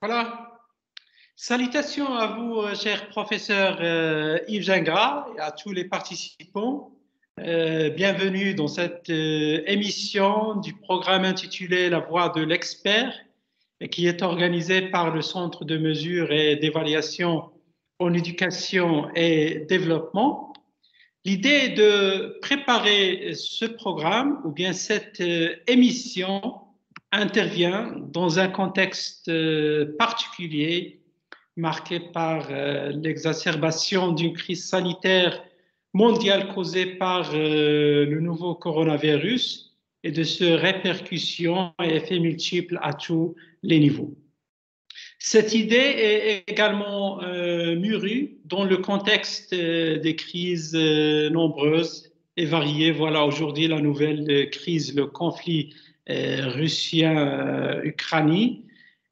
Voilà. Salutations à vous, cher professeur Yves Gingras, et à tous les participants. Bienvenue dans cette émission du programme intitulé La voix de l'expert, et qui est organisé par le Centre de mesure et d'évaluation en éducation et développement. L'idée est de préparer ce programme ou bien cette émission intervient dans un contexte particulier marqué par l'exacerbation d'une crise sanitaire mondiale causée par le nouveau coronavirus et de ses répercussions et effets multiples à tous les niveaux. Cette idée est également mûrie dans le contexte des crises nombreuses et variées. Voilà aujourd'hui la nouvelle crise, le conflit russien-ukrainien.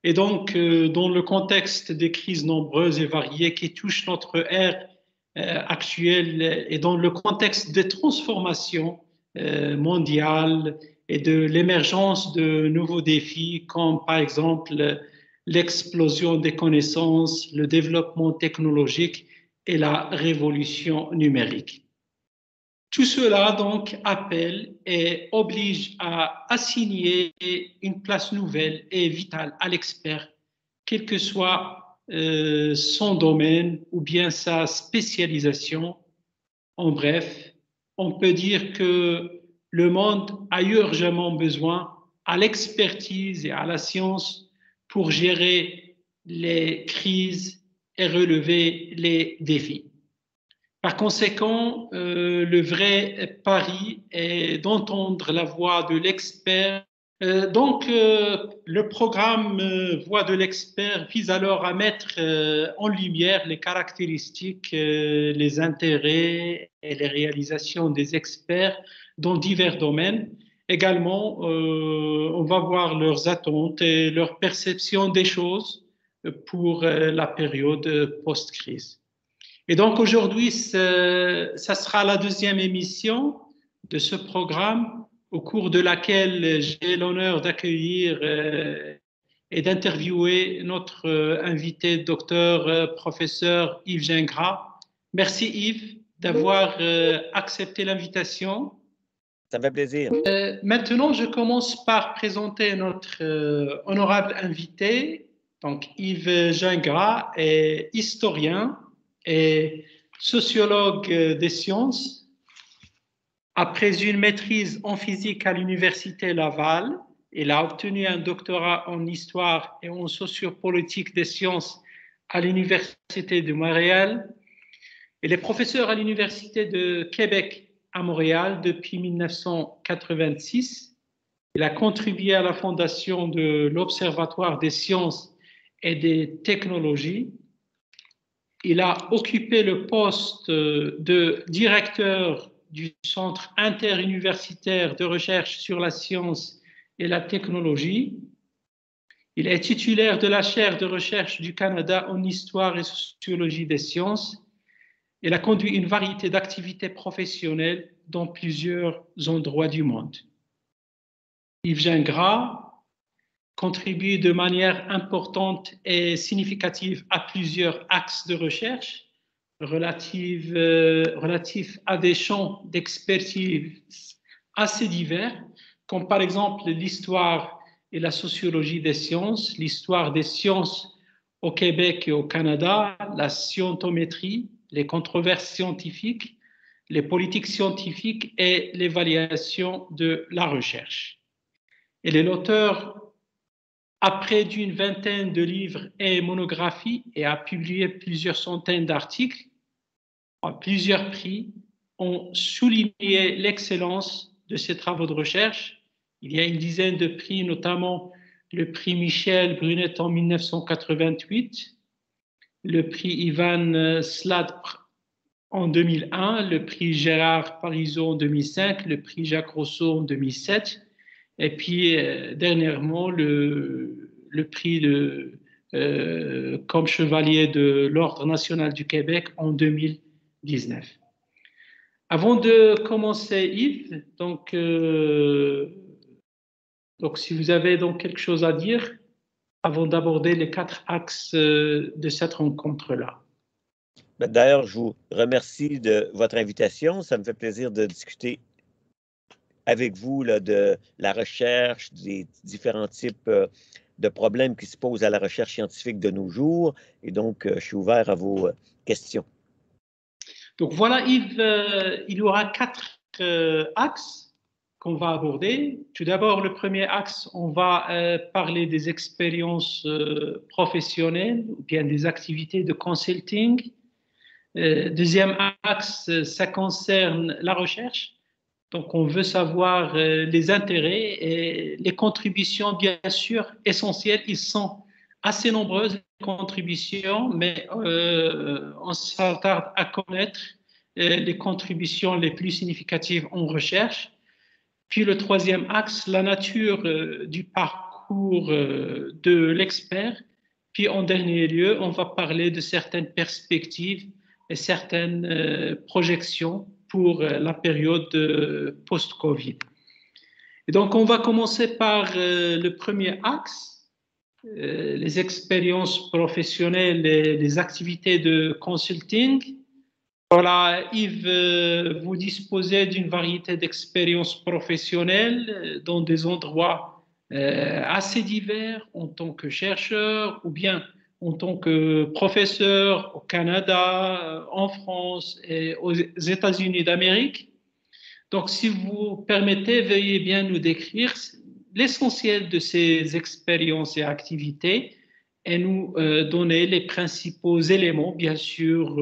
Et donc, dans le contexte des crises nombreuses et variées qui touchent notre ère actuelle et dans le contexte des transformations mondiales et de l'émergence de nouveaux défis, comme par exemple l'explosion des connaissances, le développement technologique et la révolution numérique. Tout cela donc appelle et oblige à assigner une place nouvelle et vitale à l'expert, quel que soit son domaine ou bien sa spécialisation. En bref, on peut dire que le monde a urgemment besoin à l'expertise et à la science pour gérer les crises et relever les défis. Par conséquent, le vrai pari est d'entendre la voix de l'expert. Le programme Voix de l'expert vise alors à mettre en lumière les caractéristiques, les intérêts et les réalisations des experts dans divers domaines. Également, on va voir leurs attentes et leur perception des choses pour la période post-crise. Et donc aujourd'hui, ça sera la deuxième émission de ce programme au cours de laquelle j'ai l'honneur d'accueillir et d'interviewer notre invité, docteur, professeur Yves Gingras. Merci Yves d'avoir accepté l'invitation. Ça me fait plaisir. Maintenant, je commence par présenter notre honorable invité. Donc, Yves Gingras est historien et sociologue des sciences. Après une maîtrise en physique à l'université Laval, il a obtenu un doctorat en histoire et en sociopolitique des sciences à l'université de Montréal. Il est professeur à l'université de Québec à Montréal depuis 1986. Il a contribué à la fondation de l'Observatoire des sciences et des technologies. Il a occupé le poste de directeur du Centre interuniversitaire de recherche sur la science et la technologie. Il est titulaire de la chaire de recherche du Canada en histoire et sociologie des sciences. Il a conduit une variété d'activités professionnelles dans plusieurs endroits du monde. Yves Gingras contribue de manière importante et significative à plusieurs axes de recherche relatifs à des champs d'expertise assez divers, comme par exemple l'histoire et la sociologie des sciences, l'histoire des sciences au Québec et au Canada, la scientométrie, les controverses scientifiques, les politiques scientifiques et l'évaluation de la recherche. Il est l'auteur à près d'une vingtaine de livres et monographies et a publié plusieurs centaines d'articles. Plusieurs prix ont souligné l'excellence de ses travaux de recherche. Il y a une dizaine de prix, notamment le prix Michel Brunet en 1988, le prix Ivan Slad en 2001, le prix Gérard Parisot en 2005, le prix Jacques Rousseau en 2007, et puis dernièrement le prix comme chevalier de l'Ordre national du Québec en 2019. Avant de commencer, Yves, donc si vous avez donc quelque chose à dire. avant d'aborder les 4 axes de cette rencontre-là. D'ailleurs, je vous remercie de votre invitation. Ça me fait plaisir de discuter avec vous là, de la recherche, des différents types de problèmes qui se posent à la recherche scientifique de nos jours. Et donc, je suis ouvert à vos questions. Donc voilà, Yves, il y aura 4 axes qu'on va aborder. Tout d'abord, le premier axe, on va parler des expériences professionnelles ou bien des activités de consulting. Deuxième axe, ça concerne la recherche. Donc, on veut savoir les intérêts et les contributions, bien sûr, essentielles. Ils sont assez nombreuses, les contributions, mais on s'attarde à connaître les contributions les plus significatives en recherche. Puis le troisième axe, la nature du parcours de l'expert. Puis en dernier lieu, on va parler de certaines perspectives et certaines projections pour la période post-Covid. Et donc, on va commencer par le premier axe, les expériences professionnelles et les activités de consulting. Voilà, Yves, vous disposez d'une variété d'expériences professionnelles dans des endroits assez divers en tant que chercheur ou bien en tant que professeur au Canada, en France et aux États-Unis d'Amérique. Donc, si vous permettez, veuillez bien nous décrire l'essentiel de ces expériences et activités et nous donner les principaux éléments, bien sûr,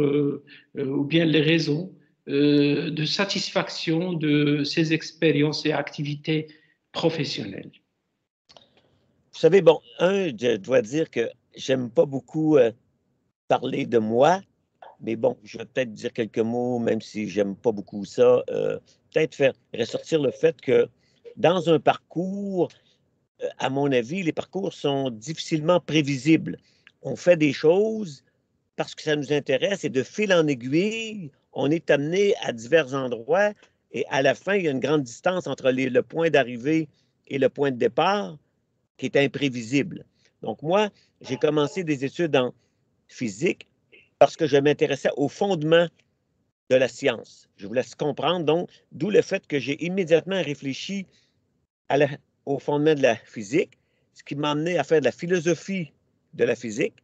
ou bien les raisons de satisfaction de ces expériences et activités professionnelles. Vous savez, bon, je dois dire que j'aime pas beaucoup parler de moi, mais bon, je vais peut-être dire quelques mots, même si j'aime pas beaucoup ça, peut-être faire ressortir le fait que dans un parcours, à mon avis, les parcours sont difficilement prévisibles. On fait des choses parce que ça nous intéresse et de fil en aiguille, on est amené à divers endroits et à la fin, il y a une grande distance entre le point d'arrivée et le point de départ qui est imprévisible. Donc moi, j'ai commencé des études en physique parce que je m'intéressais au fondement de la science. Je vous laisse comprendre, donc, d'où le fait que j'ai immédiatement réfléchi au fondement de la physique, ce qui m'a amené à faire de la philosophie de la physique.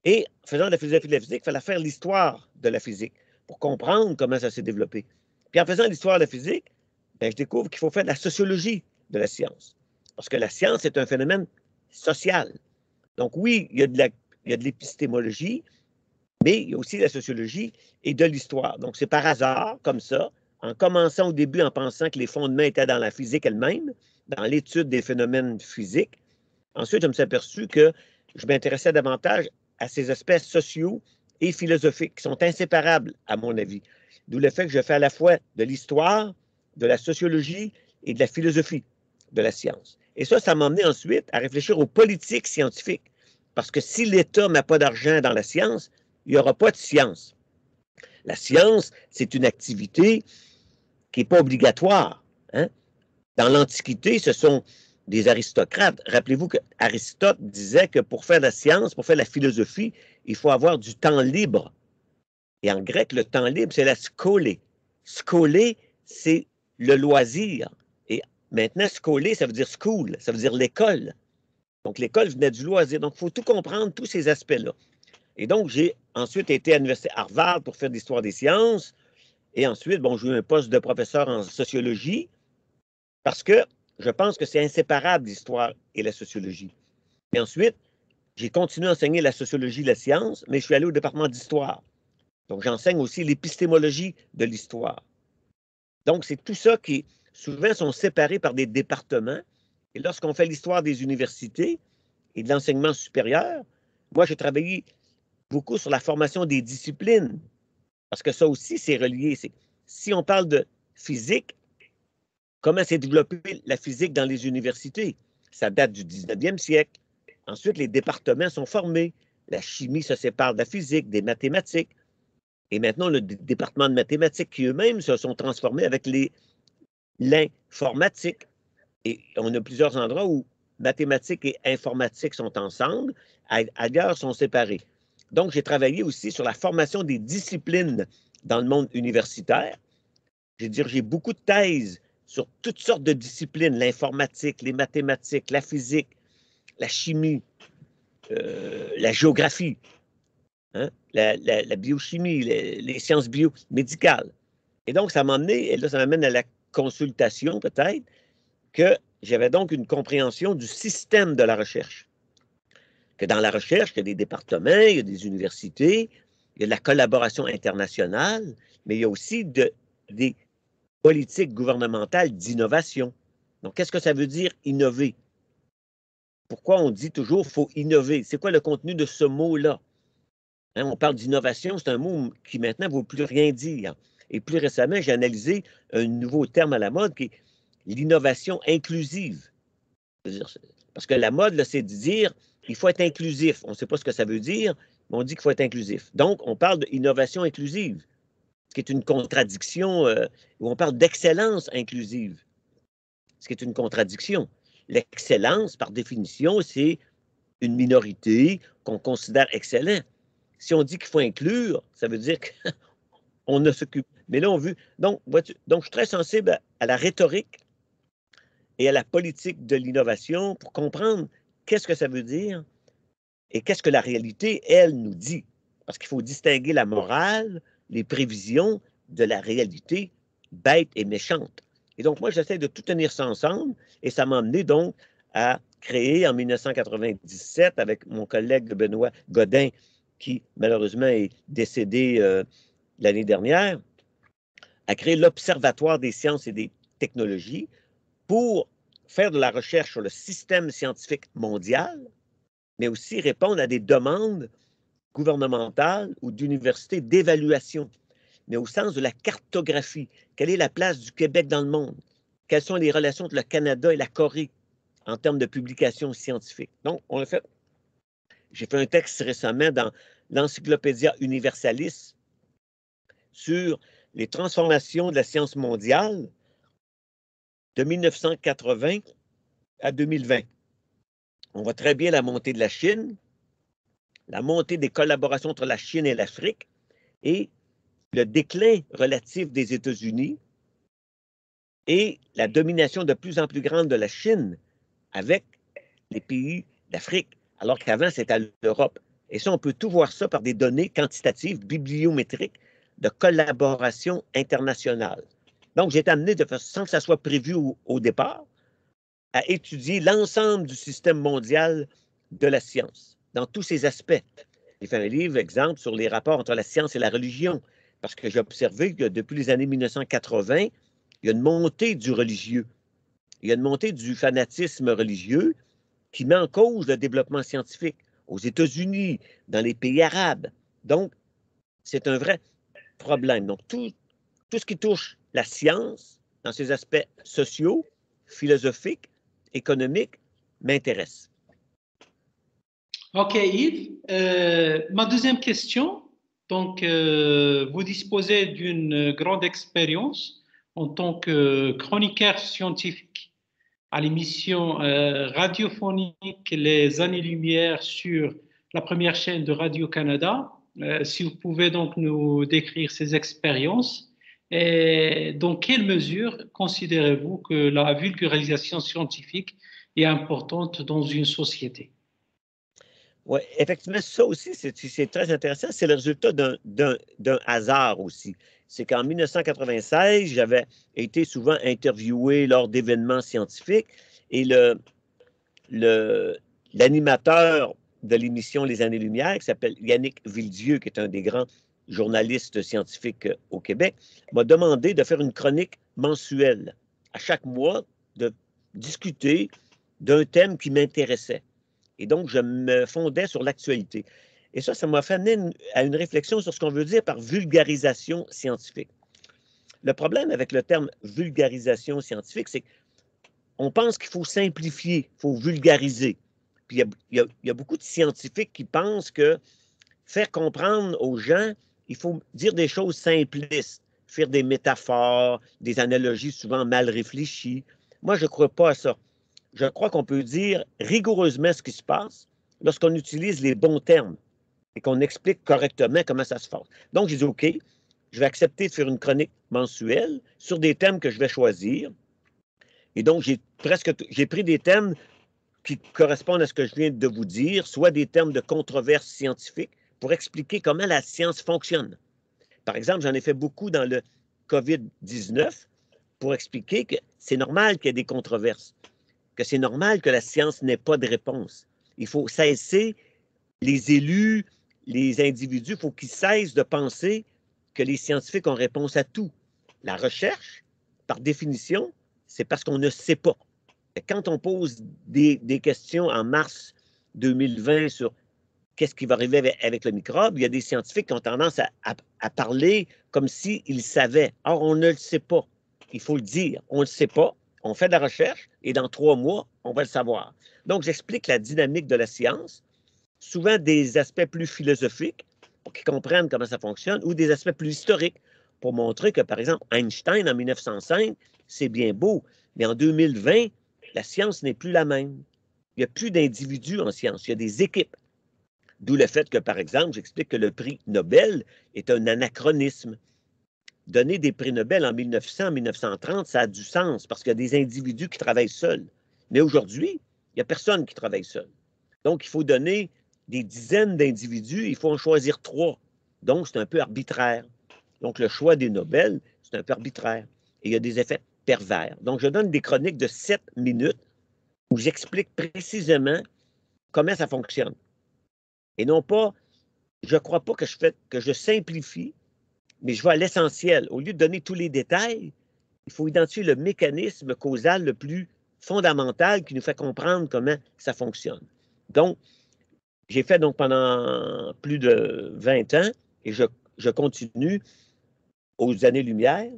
Et en faisant de la philosophie de la physique, il fallait faire l'histoire de la physique pour comprendre comment ça s'est développé. Puis en faisant l'histoire de la physique, ben, je découvre qu'il faut faire de la sociologie de la science. Parce que la science est un phénomène social. Donc oui, il y a de l'épistémologie, mais il y a aussi de la sociologie et de l'histoire. Donc c'est par hasard, comme ça, en commençant au début en pensant que les fondements étaient dans la physique elle-même, dans l'étude des phénomènes physiques. Ensuite, je me suis aperçu que je m'intéressais davantage à ces aspects sociaux et philosophiques qui sont inséparables, à mon avis. D'où le fait que je fais à la fois de l'histoire, de la sociologie et de la philosophie de la science. Et ça m'a amené ensuite à réfléchir aux politiques scientifiques. Parce que si l'État n'a pas d'argent dans la science, il n'y aura pas de science. La science, c'est une activité qui n'est pas obligatoire. Hein? Dans l'Antiquité, ce sont des aristocrates. Rappelez-vous qu'Aristote disait que pour faire la science, pour faire la philosophie, il faut avoir du temps libre. Et en grec, le temps libre, c'est la skolé. Skolé, c'est le loisir. Et maintenant, skolé, ça veut dire school, ça veut dire l'école. Donc, l'école venait du loisir. Donc, il faut tout comprendre, tous ces aspects-là. Et donc, j'ai ensuite été à l'Université Harvard pour faire de l'histoire des sciences. Et ensuite, bon, j'ai eu un poste de professeur en sociologie parce que je pense que c'est inséparable, l'histoire et la sociologie. Et ensuite, j'ai continué à enseigner la sociologie de la science, mais je suis allé au département d'histoire. Donc, j'enseigne aussi l'épistémologie de l'histoire. Donc, c'est tout ça qui, souvent, sont séparés par des départements. Et lorsqu'on fait l'histoire des universités et de l'enseignement supérieur, moi, j'ai travaillé beaucoup sur la formation des disciplines, parce que ça aussi, c'est relié. Si on parle de physique, comment s'est développée la physique dans les universités? Ça date du 19e siècle. Ensuite, les départements sont formés. La chimie se sépare de la physique, des mathématiques. Et maintenant, le département de mathématiques qui eux-mêmes se sont transformés avec l'informatique. Et on a plusieurs endroits où mathématiques et informatique sont ensemble, ailleurs sont séparés. Donc, j'ai travaillé aussi sur la formation des disciplines dans le monde universitaire. J'ai dirigé beaucoup de thèses sur toutes sortes de disciplines, l'informatique, les mathématiques, la physique, la chimie, la géographie, hein, la biochimie, les sciences biomédicales. Et donc, ça m'a amené, et là, ça m'amène à la consultation peut-être, que j'avais donc une compréhension du système de la recherche. Que dans la recherche, il y a des départements, il y a des universités, il y a de la collaboration internationale, mais il y a aussi des politiques gouvernementales d'innovation. Donc, qu'est-ce que ça veut dire innover? Pourquoi on dit toujours qu'il faut innover? C'est quoi le contenu de ce mot-là? Hein, on parle d'innovation, c'est un mot qui maintenant ne veut plus rien dire. Et plus récemment, j'ai analysé un nouveau terme à la mode qui est l'innovation inclusive. Parce que la mode, c'est de dire qu'il faut être inclusif. On ne sait pas ce que ça veut dire, mais on dit qu'il faut être inclusif. Donc, on parle d'innovation inclusive, ce qui est une contradiction, où on parle d'excellence inclusive, ce qui est une contradiction. L'excellence, par définition, c'est une minorité qu'on considère excellent. Si on dit qu'il faut inclure, ça veut dire qu'on ne s'occupe. Mais là, on veut. Donc, je suis très sensible à la rhétorique et à la politique de l'innovation pour comprendre qu'est-ce que ça veut dire et qu'est-ce que la réalité, elle, nous dit. Parce qu'il faut distinguer la morale, les prévisions de la réalité bête et méchante. Et donc, moi, j'essaie de tout tenir ça ensemble et ça m'a amené donc à créer en 1997 avec mon collègue Benoît Godin, qui malheureusement est décédé l'année dernière, à créer l'Observatoire des sciences et des technologies pour faire de la recherche sur le système scientifique mondial, mais aussi répondre à des demandes gouvernementales ou d'universités d'évaluation, mais au sens de la cartographie. Quelle est la place du Québec dans le monde? Quelles sont les relations entre le Canada et la Corée en termes de publications scientifiques? Donc, on l'a fait. J'ai fait un texte récemment dans l'Encyclopédia Universalis sur les transformations de la science mondiale de 1980 à 2020. On voit très bien la montée de la Chine, la montée des collaborations entre la Chine et l'Afrique et le déclin relatif des États-Unis et la domination de plus en plus grande de la Chine avec les pays d'Afrique, alors qu'avant, c'était l'Europe. Et ça, on peut tout voir ça par des données quantitatives, bibliométriques, de collaboration internationale. Donc, j'ai été amené, sans que ça soit prévu au départ, à étudier l'ensemble du système mondial de la science, dans tous ses aspects. J'ai fait un livre, exemple, sur les rapports entre la science et la religion, parce que j'ai observé que depuis les années 1980, il y a une montée du religieux. Il y a une montée du fanatisme religieux qui met en cause le développement scientifique aux États-Unis, dans les pays arabes. Donc, c'est un vrai problème. Donc, tout ce qui touche la science, dans ses aspects sociaux, philosophiques, économiques, m'intéresse. OK, Yves. Ma deuxième question. Donc, vous disposez d'une grande expérience en tant que chroniqueur scientifique à l'émission radiophonique Les Années-Lumière sur la première chaîne de Radio-Canada. Si vous pouvez donc nous décrire ces expériences et dans quelle mesure considérez-vous que la vulgarisation scientifique est importante dans une société? Oui, effectivement, ça aussi, c'est très intéressant. C'est le résultat d'un hasard aussi. C'est qu'en 1996, j'avais été souvent interviewé lors d'événements scientifiques et l'animateur de l'émission Les Années-Lumière, qui s'appelle Yannick Villedieu, qui est un des grands journalistes scientifiques au Québec, m'a demandé de faire une chronique mensuelle à chaque mois, de discuter d'un thème qui m'intéressait. Et donc, je me fondais sur l'actualité. Et ça m'a fait amener à une réflexion sur ce qu'on veut dire par vulgarisation scientifique. Le problème avec le terme vulgarisation scientifique, c'est qu'on pense qu'il faut simplifier, il faut vulgariser. Puis il y a beaucoup de scientifiques qui pensent que faire comprendre aux gens, il faut dire des choses simplistes, faire des métaphores, des analogies souvent mal réfléchies. Moi, je ne crois pas à ça. je crois qu'on peut dire rigoureusement ce qui se passe lorsqu'on utilise les bons termes et qu'on explique correctement comment ça se passe. Donc, j'ai dit, OK, je vais accepter de faire une chronique mensuelle sur des thèmes que je vais choisir. Et donc, j'ai pris des thèmes qui correspondent à ce que je viens de vous dire, soit des termes de controverse scientifique pour expliquer comment la science fonctionne. Par exemple, j'en ai fait beaucoup dans le COVID-19 pour expliquer que c'est normal qu'il y ait des controverses, que c'est normal que la science n'ait pas de réponse. Il faut cesser, les élus, les individus, il faut qu'ils cessent de penser que les scientifiques ont réponse à tout. La recherche, par définition, c'est parce qu'on ne sait pas. Quand on pose des questions en mars 2020 sur qu'est-ce qui va arriver avec le microbe, il y a des scientifiques qui ont tendance à parler comme s'ils savaient. Or, on ne le sait pas. Il faut le dire. On ne le sait pas. On fait de la recherche et dans 3 mois, on va le savoir. Donc, j'explique la dynamique de la science, souvent des aspects plus philosophiques pour qu'ils comprennent comment ça fonctionne ou des aspects plus historiques pour montrer que, par exemple, Einstein en 1905, c'est bien beau, mais en 2020, la science n'est plus la même. Il n'y a plus d'individus en science, il y a des équipes. D'où le fait que, par exemple, j'explique que le prix Nobel est un anachronisme. Donner des prix Nobel en 1900, 1930, ça a du sens parce qu'il y a des individus qui travaillent seuls. Mais aujourd'hui, il n'y a personne qui travaille seul. Donc, il faut donner des dizaines d'individus, il faut en choisir 3. Donc, c'est un peu arbitraire. Donc, le choix des Nobel, c'est un peu arbitraire. Et il y a des effets pervers. Donc, je donne des chroniques de 7 minutes où j'explique précisément comment ça fonctionne. Et non pas, je ne crois pas que je simplifie, mais je vais à l'essentiel. Au lieu de donner tous les détails, il faut identifier le mécanisme causal le plus fondamental qui nous fait comprendre comment ça fonctionne. Donc, j'ai fait donc pendant plus de 20 ans et je continue aux années-lumière.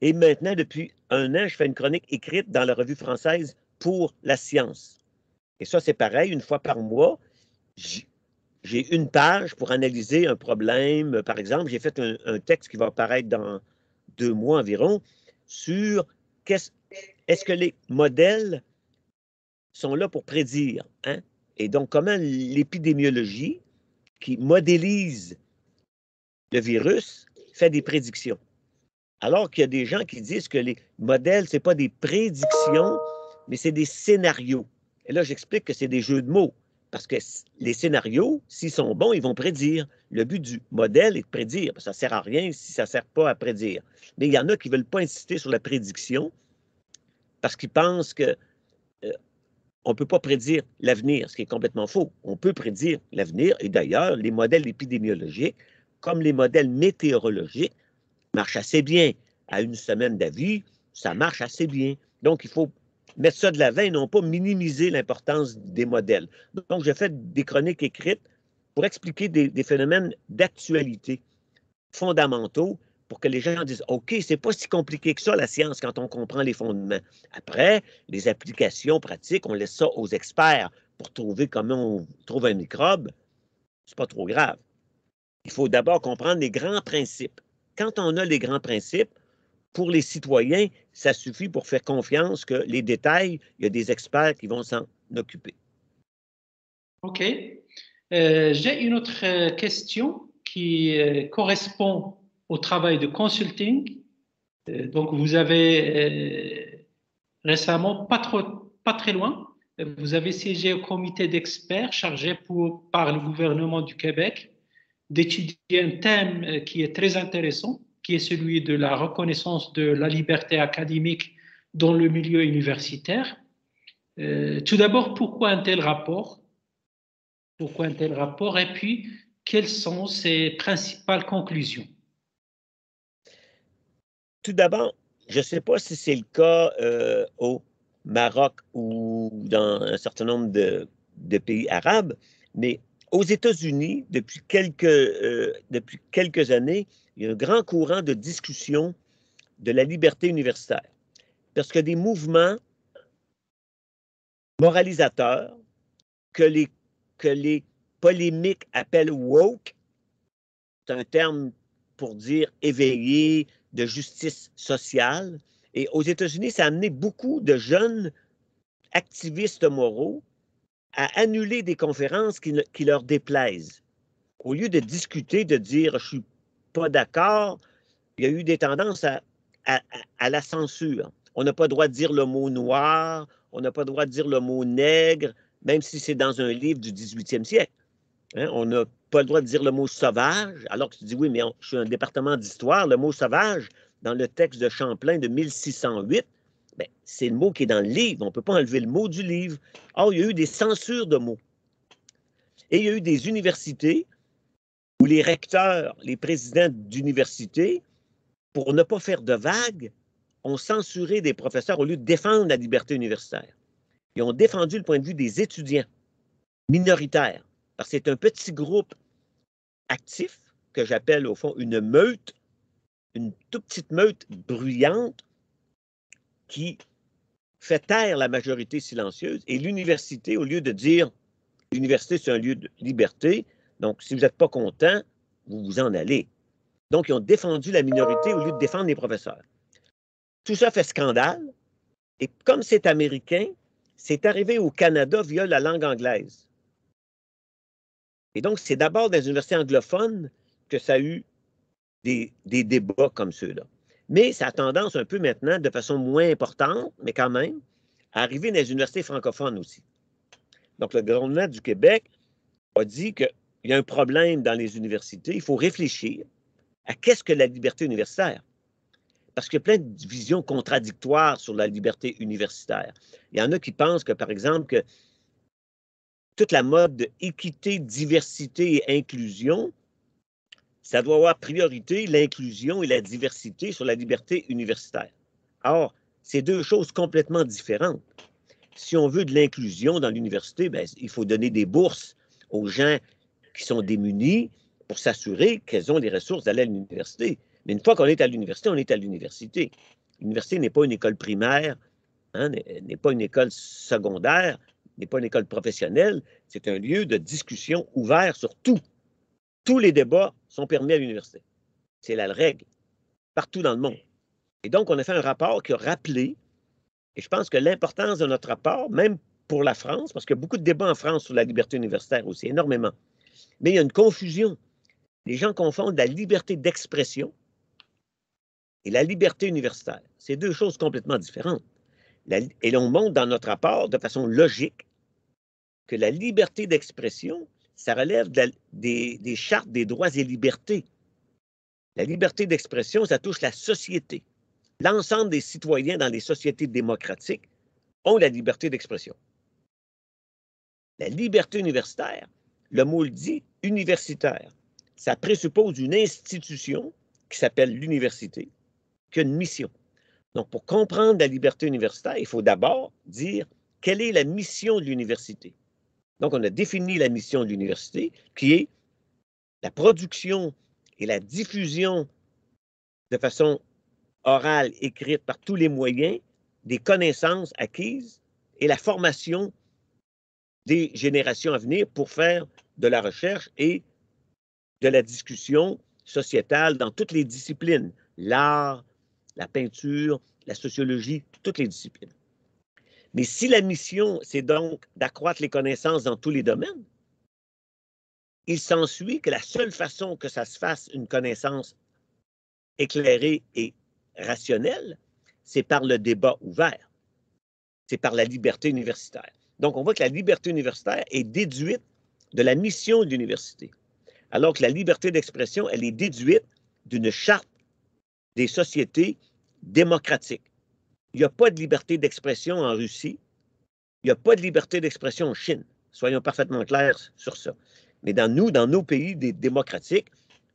Et maintenant, depuis 1 an, je fais une chronique écrite dans la revue française pour la science. Et ça, c'est pareil, une fois par mois, j'ai une page pour analyser un problème. Par exemple, j'ai fait un texte qui va apparaître dans 2 mois environ sur est-ce que les modèles sont là pour prédire, hein? Et donc, comment l'épidémiologie, qui modélise le virus, fait des prédictions. Alors qu'il y a des gens qui disent que les modèles, ce n'est pas des prédictions, mais c'est des scénarios. Et là, j'explique que c'est des jeux de mots. Parce que les scénarios, s'ils sont bons, ils vont prédire. Le but du modèle est de prédire. Ça ne sert à rien si ça ne sert pas à prédire. Mais il y en a qui ne veulent pas insister sur la prédiction parce qu'ils pensent que on ne peut pas prédire l'avenir, ce qui est complètement faux. On peut prédire l'avenir. Et d'ailleurs, les modèles épidémiologiques, comme les modèles météorologiques, marchent assez bien. À 1 semaine d'avis, ça marche assez bien. Donc, il faut mettre ça de l'avant et non pas minimiser l'importance des modèles. Donc, j'ai fait des chroniques écrites pour expliquer des phénomènes d'actualité fondamentaux pour que les gens disent « OK, c'est pas si compliqué que ça, la science, quand on comprend les fondements. » Après, les applications pratiques, on laisse ça aux experts pour trouver comment on trouve un microbe. C'est pas trop grave. Il faut d'abord comprendre les grands principes. Quand on a les grands principes, pour les citoyens, ça suffit pour faire confiance que les détails, il y a des experts qui vont s'en occuper. OK. J'ai une autre question qui correspond au travail de consulting. Donc, vous avez récemment, pas très loin, vous avez siégé au comité d'experts chargé par le gouvernement du Québec d'étudier un thème qui est très intéressant, qui est celui de la reconnaissance de la liberté académique dans le milieu universitaire. Tout d'abord, pourquoi un tel rapport? Pourquoi un tel rapport? Et puis, quelles sont ses principales conclusions? Tout d'abord, je ne sais pas si c'est le cas au Maroc ou dans un certain nombre de pays arabes, mais aux États-Unis, depuis quelques années, il y a un grand courant de discussion de la liberté universitaire. Parce que des mouvements moralisateurs que les polémiques appellent woke, c'est un terme pour dire éveillé, de justice sociale. Et aux États-Unis, ça a amené beaucoup de jeunes activistes moraux à annuler des conférences qui leur déplaisent. Au lieu de discuter, de dire « je suis pas d'accord », il y a eu des tendances à la censure. On n'a pas le droit de dire le mot noir, on n'a pas le droit de dire le mot nègre, même si c'est dans un livre du 18e siècle. Hein? On n'a pas le droit de dire le mot sauvage, alors que tu dis, oui, mais je suis un département d'histoire, le mot sauvage, dans le texte de Champlain de 1608, ben, c'est le mot qui est dans le livre, on ne peut pas enlever le mot du livre. Or, il y a eu des censures de mots. Et il y a eu des universités où les recteurs, les présidents d'universités, pour ne pas faire de vagues, ont censuré des professeurs au lieu de défendre la liberté universitaire. Ils ont défendu le point de vue des étudiants minoritaires, parce que c'est un petit groupe actif que j'appelle au fond une meute, une toute petite meute bruyante qui fait taire la majorité silencieuse. Et l'université, au lieu de dire l'université, c'est un lieu de liberté, donc si vous n'êtes pas content, vous vous en allez. Donc, ils ont défendu la minorité au lieu de défendre les professeurs. Tout ça fait scandale. Et comme c'est américain, c'est arrivé au Canada via la langue anglaise. Et donc, c'est d'abord dans les universités anglophones que ça a eu des débats comme ceux-là. Mais ça a tendance un peu maintenant, de façon moins importante, mais quand même, à arriver dans les universités francophones aussi. Donc, le gouvernement du Québec a dit qu'il y a un problème dans les universités. Il faut réfléchir à qu'est-ce que la liberté universitaire. Parce qu'il y a plein de visions contradictoires sur la liberté universitaire. Il y en a qui pensent que, par exemple, que toute la mode de équité, diversité et inclusion, ça doit avoir priorité l'inclusion et la diversité sur la liberté universitaire. Or, c'est deux choses complètement différentes. Si on veut de l'inclusion dans l'université, ben, il faut donner des bourses aux gens qui sont démunis pour s'assurer qu'elles ont les ressources d'aller à l'université. Mais une fois qu'on est à l'université, on est à l'université. L'université n'est pas une école primaire, hein, n'est pas une école secondaire, n'est pas une école professionnelle. C'est un lieu de discussion ouvert sur tout. Tous les débats sont permis à l'université. C'est la règle, partout dans le monde. Et donc, on a fait un rapport qui a rappelé, et je pense que l'importance de notre rapport, même pour la France, parce qu'il y a beaucoup de débats en France sur la liberté universitaire aussi, énormément. Mais il y a une confusion. Les gens confondent la liberté d'expression et la liberté universitaire. C'est deux choses complètement différentes. Et l'on montre dans notre rapport de façon logique que la liberté d'expression, ça relève des chartes des droits et libertés. La liberté d'expression, ça touche la société. L'ensemble des citoyens dans les sociétés démocratiques ont la liberté d'expression. La liberté universitaire, le mot le dit, universitaire, ça présuppose une institution qui s'appelle l'université, qui a une mission. Donc, pour comprendre la liberté universitaire, il faut d'abord dire quelle est la mission de l'université. Donc, on a défini la mission de l'université, qui est la production et la diffusion de façon orale, écrite par tous les moyens, des connaissances acquises et la formation des générations à venir pour faire de la recherche et de la discussion sociétale dans toutes les disciplines, l'art, la peinture, la sociologie, toutes les disciplines. Mais si la mission, c'est donc d'accroître les connaissances dans tous les domaines, il s'ensuit que la seule façon que ça se fasse une connaissance éclairée et rationnelle, c'est par le débat ouvert. C'est par la liberté universitaire. Donc, on voit que la liberté universitaire est déduite de la mission de l'université, alors que la liberté d'expression, elle est déduite d'une charte des sociétés démocratiques. Il n'y a pas de liberté d'expression en Russie, il n'y a pas de liberté d'expression en Chine. Soyons parfaitement clairs sur ça. Mais dans nos pays démocratiques,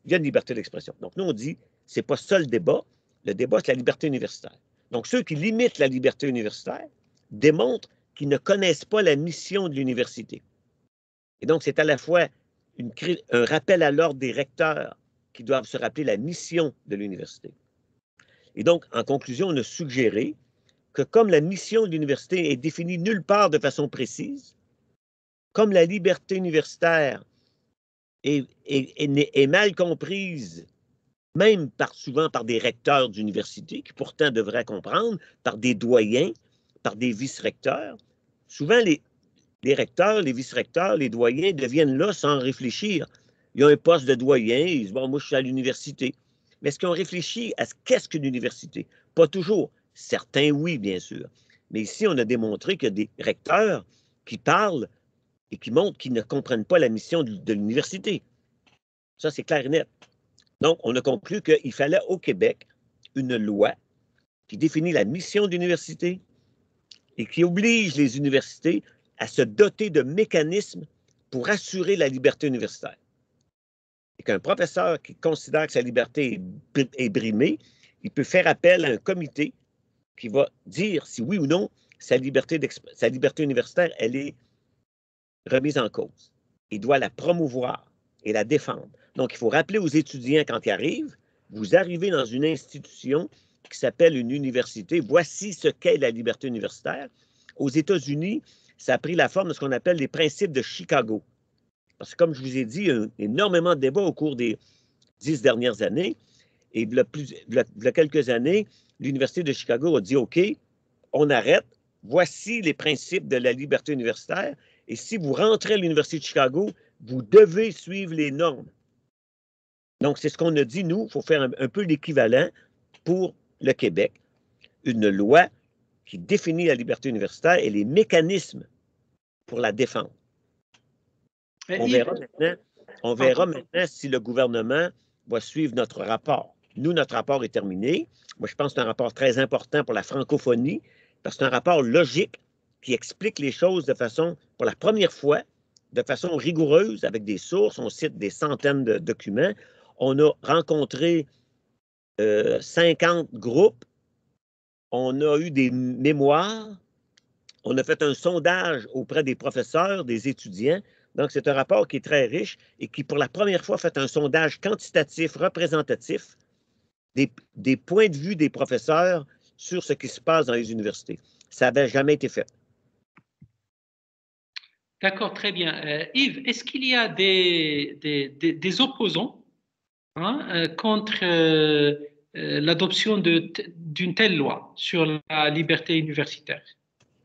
il y a une liberté d'expression. Donc, nous, on dit, c'est pas ça le débat, c'est la liberté universitaire. Donc, ceux qui limitent la liberté universitaire démontrent qu'ils ne connaissent pas la mission de l'université. Et donc, c'est à la fois un rappel à l'ordre des recteurs qui doivent se rappeler la mission de l'université. Et donc, en conclusion, on a suggéré que comme la mission de l'université est définie nulle part de façon précise, comme la liberté universitaire est mal comprise, même souvent par des recteurs d'université, qui pourtant devraient comprendre, par des doyens, par des vice-recteurs, souvent les recteurs, les vice-recteurs, les doyens deviennent là sans réfléchir. Ils ont un poste de doyen, ils disent, bon, moi, je suis à l'université. Mais est-ce qu'ils ont réfléchi à ce qu'est-ce qu'une université? Pas toujours. Certains, oui, bien sûr. Mais ici, on a démontré qu'il y a des recteurs qui parlent et qui montrent qu'ils ne comprennent pas la mission de l'université. Ça, c'est clair et net. Donc, on a conclu qu'il fallait au Québec une loi qui définit la mission de l'université et qui oblige les universités à se doter de mécanismes pour assurer la liberté universitaire. Et qu'un professeur qui considère que sa liberté est brimée, il peut faire appel à un comité qui va dire si oui ou non sa liberté universitaire, elle est remise en cause. Il doit la promouvoir et la défendre. Donc, il faut rappeler aux étudiants quand ils arrivent, vous arrivez dans une institution qui s'appelle une université, voici ce qu'est la liberté universitaire. Aux États-Unis, ça a pris la forme de ce qu'on appelle les principes de Chicago. Parce que, comme je vous ai dit, il y a eu énormément de débats au cours des 10 dernières années. Et il y a quelques années, l'Université de Chicago a dit, OK, on arrête, voici les principes de la liberté universitaire. Et si vous rentrez à l'Université de Chicago, vous devez suivre les normes. Donc, c'est ce qu'on a dit, nous, il faut faire un peu l'équivalent pour le Québec. Une loi qui définit la liberté universitaire et les mécanismes pour la défendre. On verra maintenant si le gouvernement va suivre notre rapport. Nous, notre rapport est terminé. Moi, je pense que c'est un rapport très important pour la francophonie, parce que c'est un rapport logique qui explique les choses de façon, pour la première fois, de façon rigoureuse, avec des sources. On cite des centaines de documents. On a rencontré 50 groupes. On a eu des mémoires. On a fait un sondage auprès des professeurs, des étudiants. Donc, c'est un rapport qui est très riche et qui, pour la première fois, fait un sondage quantitatif, représentatif des points de vue des professeurs sur ce qui se passe dans les universités. Ça n'avait jamais été fait. D'accord, très bien. Yves, est-ce qu'il y a des opposants contre l'adoption d'une telle loi sur la liberté universitaire?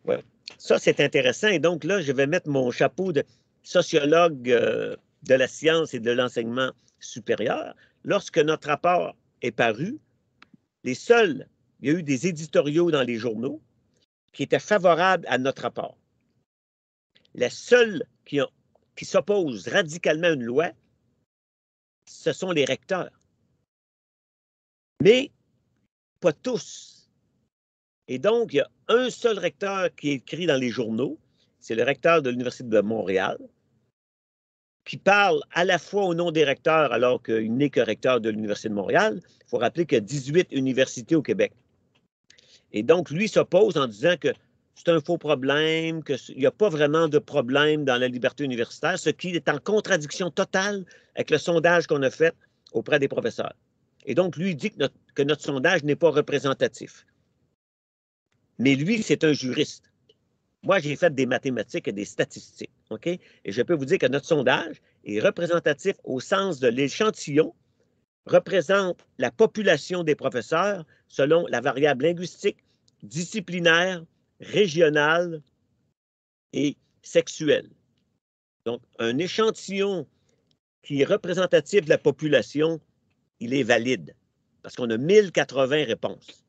Oui, ça c'est intéressant. Et donc là, je vais mettre mon chapeau de sociologue de la science et de l'enseignement supérieur. Lorsque notre rapport est paru, il y a eu des éditoriaux dans les journaux qui étaient favorables à notre rapport. Les seuls qui s'opposent radicalement à une loi, ce sont les recteurs. Mais pas tous. Et donc, il y a un seul recteur qui est écrit dans les journaux, c'est le recteur de l'Université de Montréal, qui parle à la fois au nom des recteurs, alors qu'il n'est que recteur de l'Université de Montréal. Il faut rappeler qu'il y a 18 universités au Québec. Et donc, lui s'oppose en disant que c'est un faux problème, qu'il n'y a pas vraiment de problème dans la liberté universitaire, ce qui est en contradiction totale avec le sondage qu'on a fait auprès des professeurs. Et donc, lui, il dit que notre sondage n'est pas représentatif. Mais lui, c'est un juriste. Moi, j'ai fait des mathématiques et des statistiques, OK? Et je peux vous dire que notre sondage est représentatif au sens de l'échantillon, représente la population des professeurs selon la variable linguistique, disciplinaire, régionale et sexuelle. Donc, un échantillon qui est représentatif de la population, il est valide parce qu'on a 1080 réponses.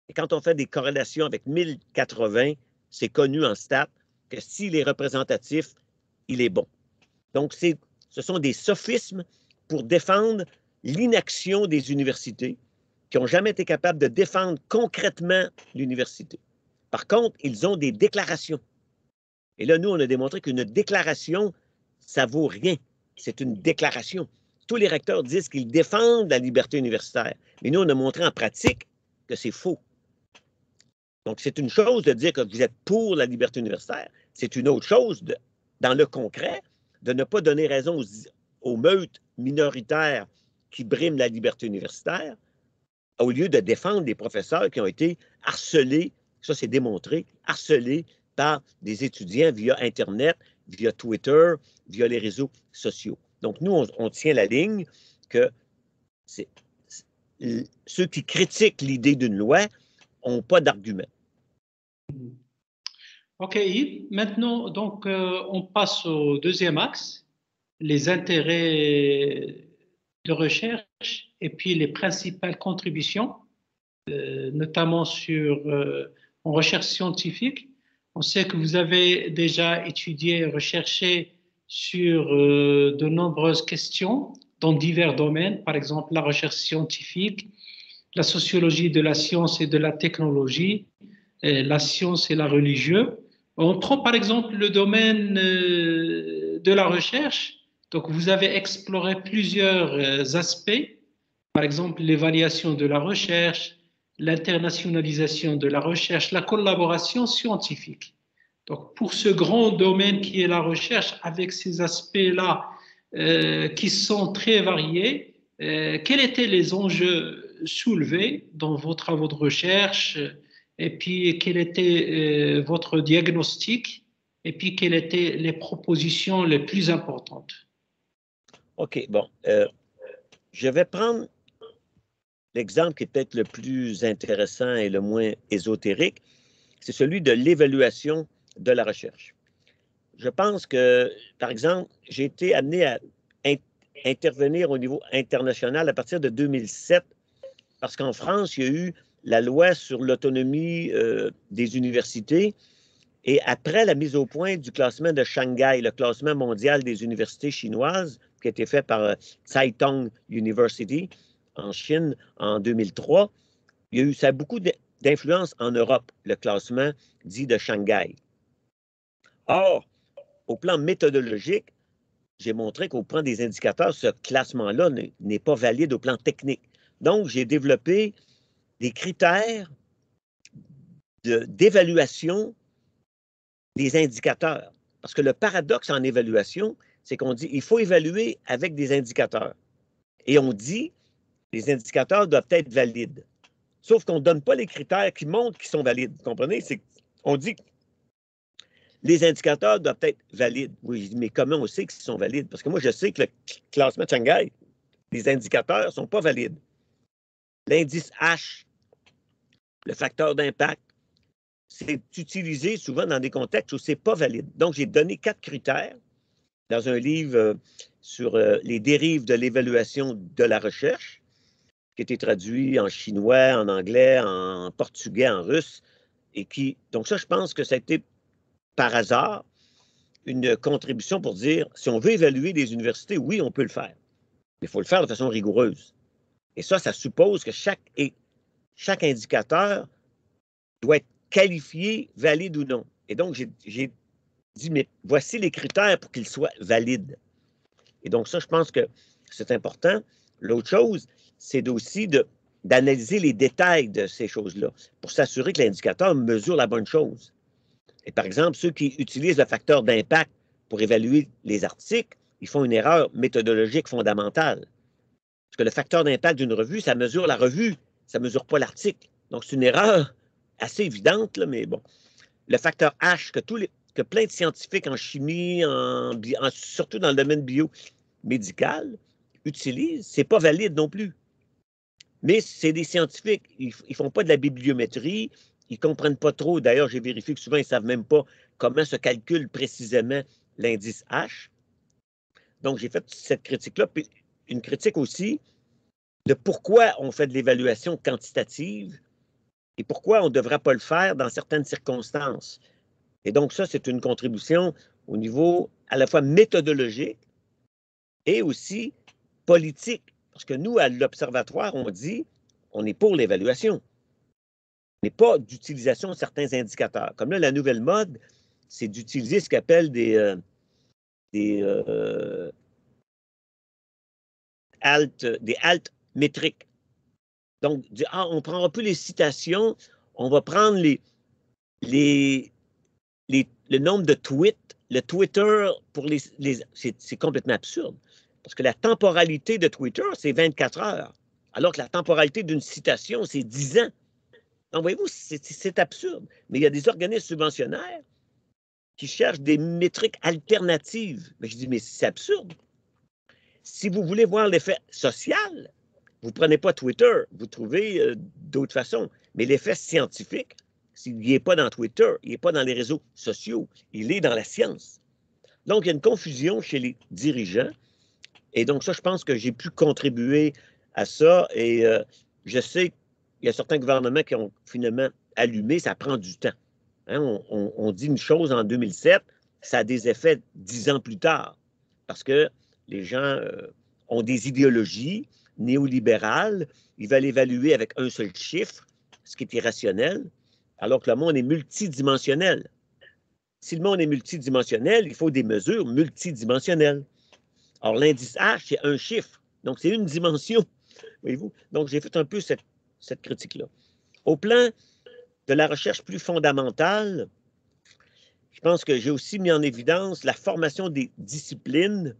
Et quand on fait des corrélations avec 1080, c'est connu en stats que s'il est représentatif, il est bon. Donc, ce sont des sophismes pour défendre l'inaction des universités qui n'ont jamais été capables de défendre concrètement l'université. Par contre, ils ont des déclarations. Et là, nous, on a démontré qu'une déclaration, ça ne vaut rien. C'est une déclaration. Tous les recteurs disent qu'ils défendent la liberté universitaire. Mais nous, on a montré en pratique que c'est faux. Donc, c'est une chose de dire que vous êtes pour la liberté universitaire. C'est une autre chose, dans le concret, de ne pas donner raison aux meutes minoritaires qui briment la liberté universitaire, au lieu de défendre des professeurs qui ont été harcelés, ça c'est démontré, harcelés par des étudiants via Internet, via Twitter, via les réseaux sociaux. Donc, nous, on tient la ligne que ceux qui critiquent l'idée d'une loi n'ont pas d'argument. OK, Yves. Maintenant, donc, on passe au deuxième axe, les intérêts de recherche et puis les principales contributions, notamment en recherche scientifique. On sait que vous avez déjà étudié et recherché sur de nombreuses questions dans divers domaines, par exemple la recherche scientifique, la sociologie de la science et de la technologie, la science et la religion. On prend par exemple le domaine de la recherche. Donc, vous avez exploré plusieurs aspects, par exemple l'évaluation de la recherche, l'internationalisation de la recherche, la collaboration scientifique. Donc, pour ce grand domaine qui est la recherche, avec ces aspects-là qui sont très variés, quels étaient les enjeux soulevés dans vos travaux de recherche et puis quel était votre diagnostic et puis quelles étaient les propositions les plus importantes? OK, bon. Je vais prendre l'exemple qui est peut-être le plus intéressant et le moins ésotérique, c'est celui de l'évaluation de la recherche. Je pense que, par exemple, j'ai été amené à intervenir au niveau international à partir de 2007, parce qu'en France, il y a eu la loi sur l'autonomie des universités, et après la mise au point du classement de Shanghai, le classement mondial des universités chinoises, qui a été fait par Caitong University en Chine en 2003, il y a eu ça a beaucoup d'influence en Europe, le classement dit de Shanghai. Or, au plan méthodologique, j'ai montré qu'au plan des indicateurs, ce classement-là n'est pas valide au plan technique. Donc, j'ai développé des critères d'évaluation des indicateurs. Parce que le paradoxe en évaluation, c'est qu'on dit il faut évaluer avec des indicateurs. Et on dit les indicateurs doivent être valides. Sauf qu'on ne donne pas les critères qui montrent qu'ils sont valides. Vous comprenez? On dit que les indicateurs doivent être valides. Oui, mais comment on sait qu'ils sont valides? Parce que moi, je sais que le classement de Shanghai, les indicateurs ne sont pas valides. L'indice H, le facteur d'impact, c'est utilisé souvent dans des contextes où ce n'est pas valide. Donc, j'ai donné 4 critères dans un livre sur les dérives de l'évaluation de la recherche, qui a été traduit en chinois, en anglais, en portugais, en russe, donc ça, je pense que ça a été par hasard une contribution pour dire, si on veut évaluer les universités, oui, on peut le faire, mais il faut le faire de façon rigoureuse. Et ça suppose que chaque indicateur doit être qualifié, valide ou non. Et donc, j'ai dit, mais voici les critères pour qu'ils soient valides. Et donc ça, je pense que c'est important. L'autre chose, c'est aussi d'analyser les détails de ces choses-là pour s'assurer que l'indicateur mesure la bonne chose. Et par exemple, ceux qui utilisent le facteur d'impact pour évaluer les articles, ils font une erreur méthodologique fondamentale. Parce que le facteur d'impact d'une revue, ça mesure la revue, ça ne mesure pas l'article. Donc, c'est une erreur assez évidente, là, mais bon. Le facteur H, que plein de scientifiques en chimie, surtout dans le domaine biomédical, utilisent, ce n'est pas valide non plus. Mais c'est des scientifiques, ils ne font pas de la bibliométrie, ils ne comprennent pas trop. D'ailleurs, j'ai vérifié que souvent, ils ne savent même pas comment se calcule précisément l'indice H. Donc, j'ai fait cette critique-là, puis une critique aussi de pourquoi on fait de l'évaluation quantitative et pourquoi on ne devrait pas le faire dans certaines circonstances. Et donc, ça, c'est une contribution au niveau à la fois méthodologique et aussi politique. Parce que nous, à l'Observatoire, on dit on est pour l'évaluation, mais pas d'utilisation de certains indicateurs. Comme là, la nouvelle mode, c'est d'utiliser ce qu'on appelle des alt métriques. Donc, on ne prendra plus les citations, on va prendre le nombre de tweets, le Twitter pour c'est complètement absurde. Parce que la temporalité de Twitter, c'est 24 heures, alors que la temporalité d'une citation, c'est 10 ans. Donc, voyez-vous, c'est absurde. Mais il y a des organismes subventionnaires qui cherchent des métriques alternatives. Mais je dis, mais c'est absurde. Si vous voulez voir l'effet social, vous ne prenez pas Twitter, vous trouvez d'autres façons. Mais l'effet scientifique, Il n'est pas dans Twitter, il n'est pas dans les réseaux sociaux, il est dans la science. Donc, il y a une confusion chez les dirigeants. Et donc, ça, je pense que j'ai pu contribuer à ça. Et je sais qu'il y a certains gouvernements qui ont finalement allumé, ça prend du temps. Hein, on dit une chose en 2007, ça a des effets 10 ans plus tard. Parce que les gens ont des idéologies néolibérales, ils veulent évaluer avec un seul chiffre, ce qui est irrationnel, alors que le monde est multidimensionnel. Si le monde est multidimensionnel, il faut des mesures multidimensionnelles. Or, l'indice H, c'est un chiffre, donc c'est une dimension, voyez-vous. Donc, j'ai fait un peu cette critique-là. Au plan de la recherche plus fondamentale, je pense que j'ai aussi mis en évidence la formation des disciplines.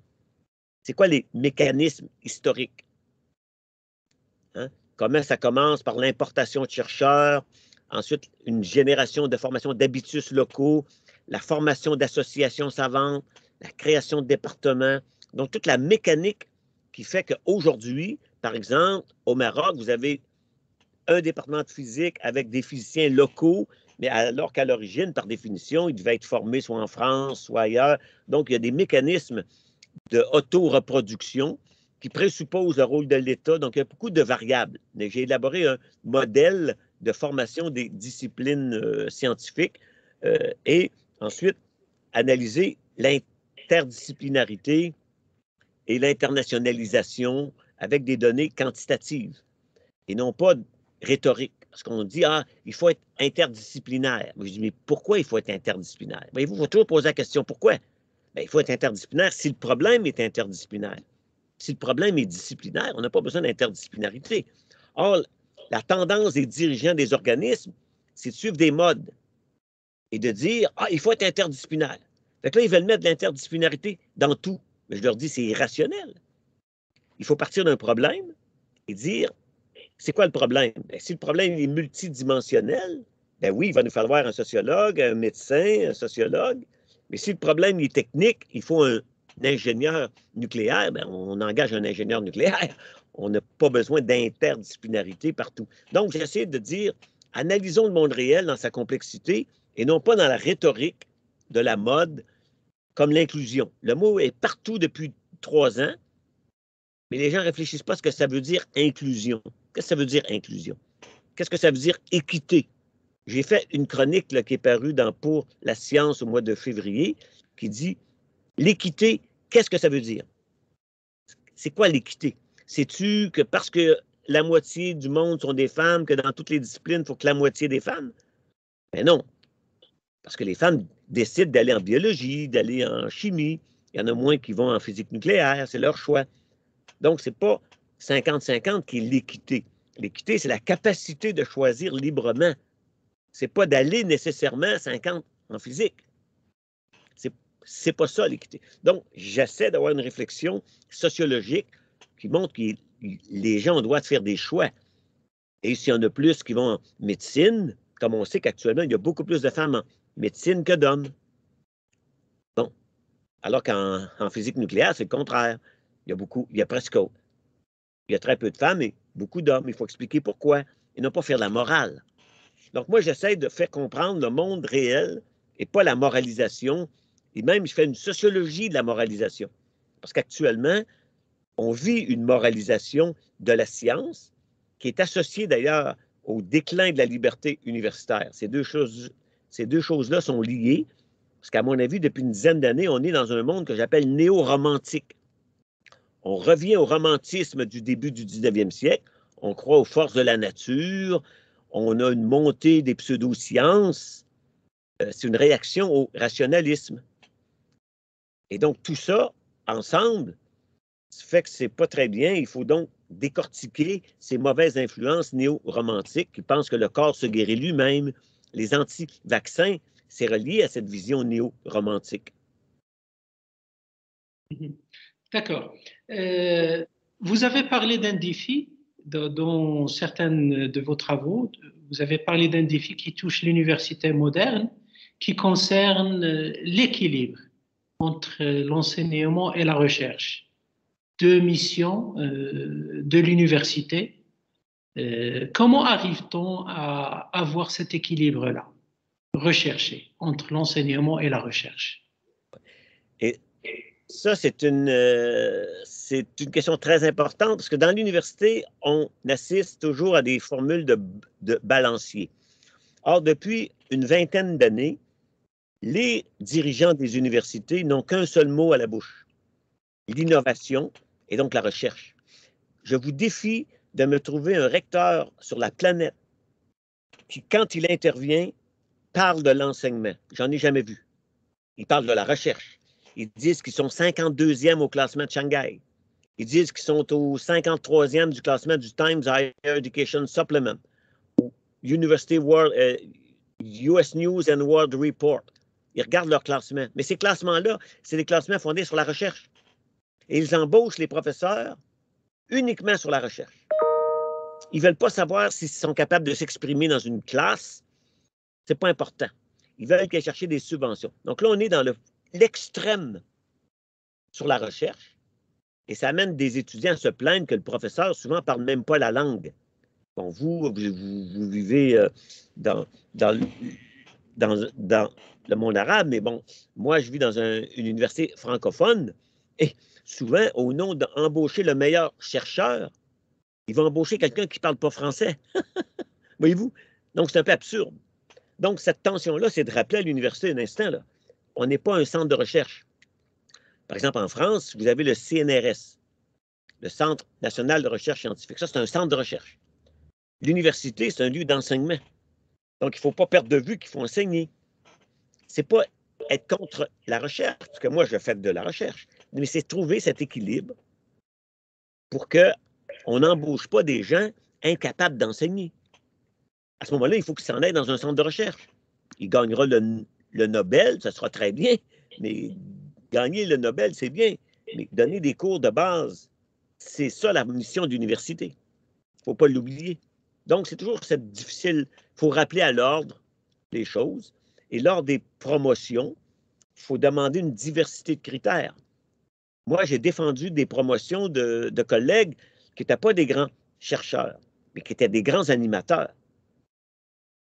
C'est quoi les mécanismes historiques? Hein? Comment ça commence par l'importation de chercheurs, ensuite une génération de formation d'habitus locaux, la formation d'associations savantes, la création de départements. Donc, toute la mécanique qui fait qu'aujourd'hui, par exemple, au Maroc, vous avez un département de physique avec des physiciens locaux, mais alors qu'à l'origine, par définition, ils devaient être formés soit en France, soit ailleurs. Donc, il y a des mécanismes de auto-reproduction qui présupposent le rôle de l'État. Donc, il y a beaucoup de variables. J'ai élaboré un modèle de formation des disciplines scientifiques et ensuite analyser l'interdisciplinarité et l'internationalisation avec des données quantitatives et non pas rhétoriques. Parce qu'on dit, il faut être interdisciplinaire. Moi, je dis, mais pourquoi il faut être interdisciplinaire? Voyez-vous, il faut toujours poser la question, pourquoi? Bien, il faut être interdisciplinaire si le problème est interdisciplinaire. Si le problème est disciplinaire, on n'a pas besoin d'interdisciplinarité. Or, la tendance des dirigeants des organismes, c'est de suivre des modes et de dire, il faut être interdisciplinaire. Fait que là, ils veulent mettre de l'interdisciplinarité dans tout. Mais je leur dis, c'est irrationnel. Il faut partir d'un problème et dire, c'est quoi le problème? Bien, si le problème est multidimensionnel, ben oui, il va nous falloir un sociologue, un médecin, un sociologue. Mais si le problème est technique, il faut un ingénieur nucléaire, bien, on engage un ingénieur nucléaire. On n'a pas besoin d'interdisciplinarité partout. Donc, j'essaie de dire, analysons le monde réel dans sa complexité et non pas dans la rhétorique de la mode comme l'inclusion. Le mot est partout depuis 3 ans, mais les gens ne réfléchissent pas à ce que ça veut dire inclusion. Qu'est-ce que ça veut dire inclusion? Qu'est-ce que ça veut dire équité? J'ai fait une chronique là, qui est parue dans Pour la science au mois de février qui dit l'équité, qu'est-ce que ça veut dire? C'est quoi l'équité? Sais-tu que parce que la moitié du monde sont des femmes, que dans toutes les disciplines, il faut que la moitié des femmes? Mais non. Parce que les femmes décident d'aller en biologie, d'aller en chimie. Il y en a moins qui vont en physique nucléaire, c'est leur choix. Donc, ce n'est pas 50-50 qui est l'équité. L'équité, c'est la capacité de choisir librement. Ce n'est pas d'aller nécessairement 50 en physique. C'est pas ça l'équité. Donc, j'essaie d'avoir une réflexion sociologique qui montre que les gens doivent faire des choix. Et s'il y en a plus qui vont en médecine, comme on sait qu'actuellement, il y a beaucoup plus de femmes en médecine que d'hommes. Bon. Alors qu'en physique nucléaire, c'est le contraire. Il y a très peu de femmes et beaucoup d'hommes. Il faut expliquer pourquoi et non pas faire de la morale. Donc, moi, j'essaie de faire comprendre le monde réel et pas la moralisation. Et même, je fais une sociologie de la moralisation. Parce qu'actuellement, on vit une moralisation de la science qui est associée d'ailleurs au déclin de la liberté universitaire. Ces deux choses-là sont liées. Parce qu'à mon avis, depuis une dizaine d'années, on est dans un monde que j'appelle néo-romantique. On revient au romantisme du début du 19e siècle. On croit aux forces de la nature. On a une montée des pseudosciences. C'est une réaction au rationalisme. Et donc, tout ça, ensemble, fait que c'est pas très bien. Il faut donc décortiquer ces mauvaises influences néo-romantiques qui pensent que le corps se guérit lui-même. Les anti-vaccins, c'est relié à cette vision néo-romantique. D'accord. Vous avez parlé d'un défi dans certains de vos travaux. Vous avez parlé d'un défi qui touche l'université moderne, qui concerne l'équilibre entre l'enseignement et la recherche. Deux missions de l'université. Comment arrive-t-on à avoir cet équilibre-là, recherché, entre l'enseignement et la recherche? Et ça, c'est une question très importante parce que dans l'université, on assiste toujours à des formules de balancier. Or, depuis une vingtaine d'années, les dirigeants des universités n'ont qu'un seul mot à la bouche, l'innovation et donc la recherche. Je vous défie de me trouver un recteur sur la planète qui, quand il intervient, parle de l'enseignement. J'en ai jamais vu. Ils parlent de la recherche. Ils disent qu'ils sont 52e au classement de Shanghai. Ils disent qu'ils sont au 53e du classement du Times Higher Education Supplement, University World, US News and World Report. Ils regardent leur classement. Mais ces classements-là, c'est des classements fondés sur la recherche. Et ils embauchent les professeurs uniquement sur la recherche. Ils ne veulent pas savoir s'ils sont capables de s'exprimer dans une classe. Ce n'est pas important. Ils veulent aller chercher des subventions. Donc là, on est dans l'extrême sur la recherche. Et ça amène des étudiants à se plaindre que le professeur, souvent, ne parle même pas la langue. Bon, vous vivez dans le monde arabe, mais bon, moi, je vis dans une université francophone et souvent, au nom d'embaucher le meilleur chercheur, ils vont embaucher quelqu'un qui ne parle pas français. Voyez-vous? Donc, c'est un peu absurde. Donc, cette tension-là, c'est de rappeler à l'université un instant, là, on n'est pas un centre de recherche. Par exemple, en France, vous avez le CNRS, le Centre national de recherche scientifique. Ça, c'est un centre de recherche. L'université, c'est un lieu d'enseignement. Donc, il ne faut pas perdre de vue qu'il faut enseigner. Ce n'est pas être contre la recherche, parce que moi, je fais de la recherche, mais c'est trouver cet équilibre pour qu'on n'embauche pas des gens incapables d'enseigner. À ce moment-là, il faut qu'ils s'en aillent dans un centre de recherche. Il gagnera le Nobel, ça sera très bien, mais gagner le Nobel, c'est bien, mais donner des cours de base, c'est ça la mission d'université. Il ne faut pas l'oublier. Donc, c'est toujours difficile. Il faut rappeler à l'ordre les choses. Et lors des promotions, il faut demander une diversité de critères. Moi, j'ai défendu des promotions de collègues qui n'étaient pas des grands chercheurs, mais qui étaient des grands animateurs,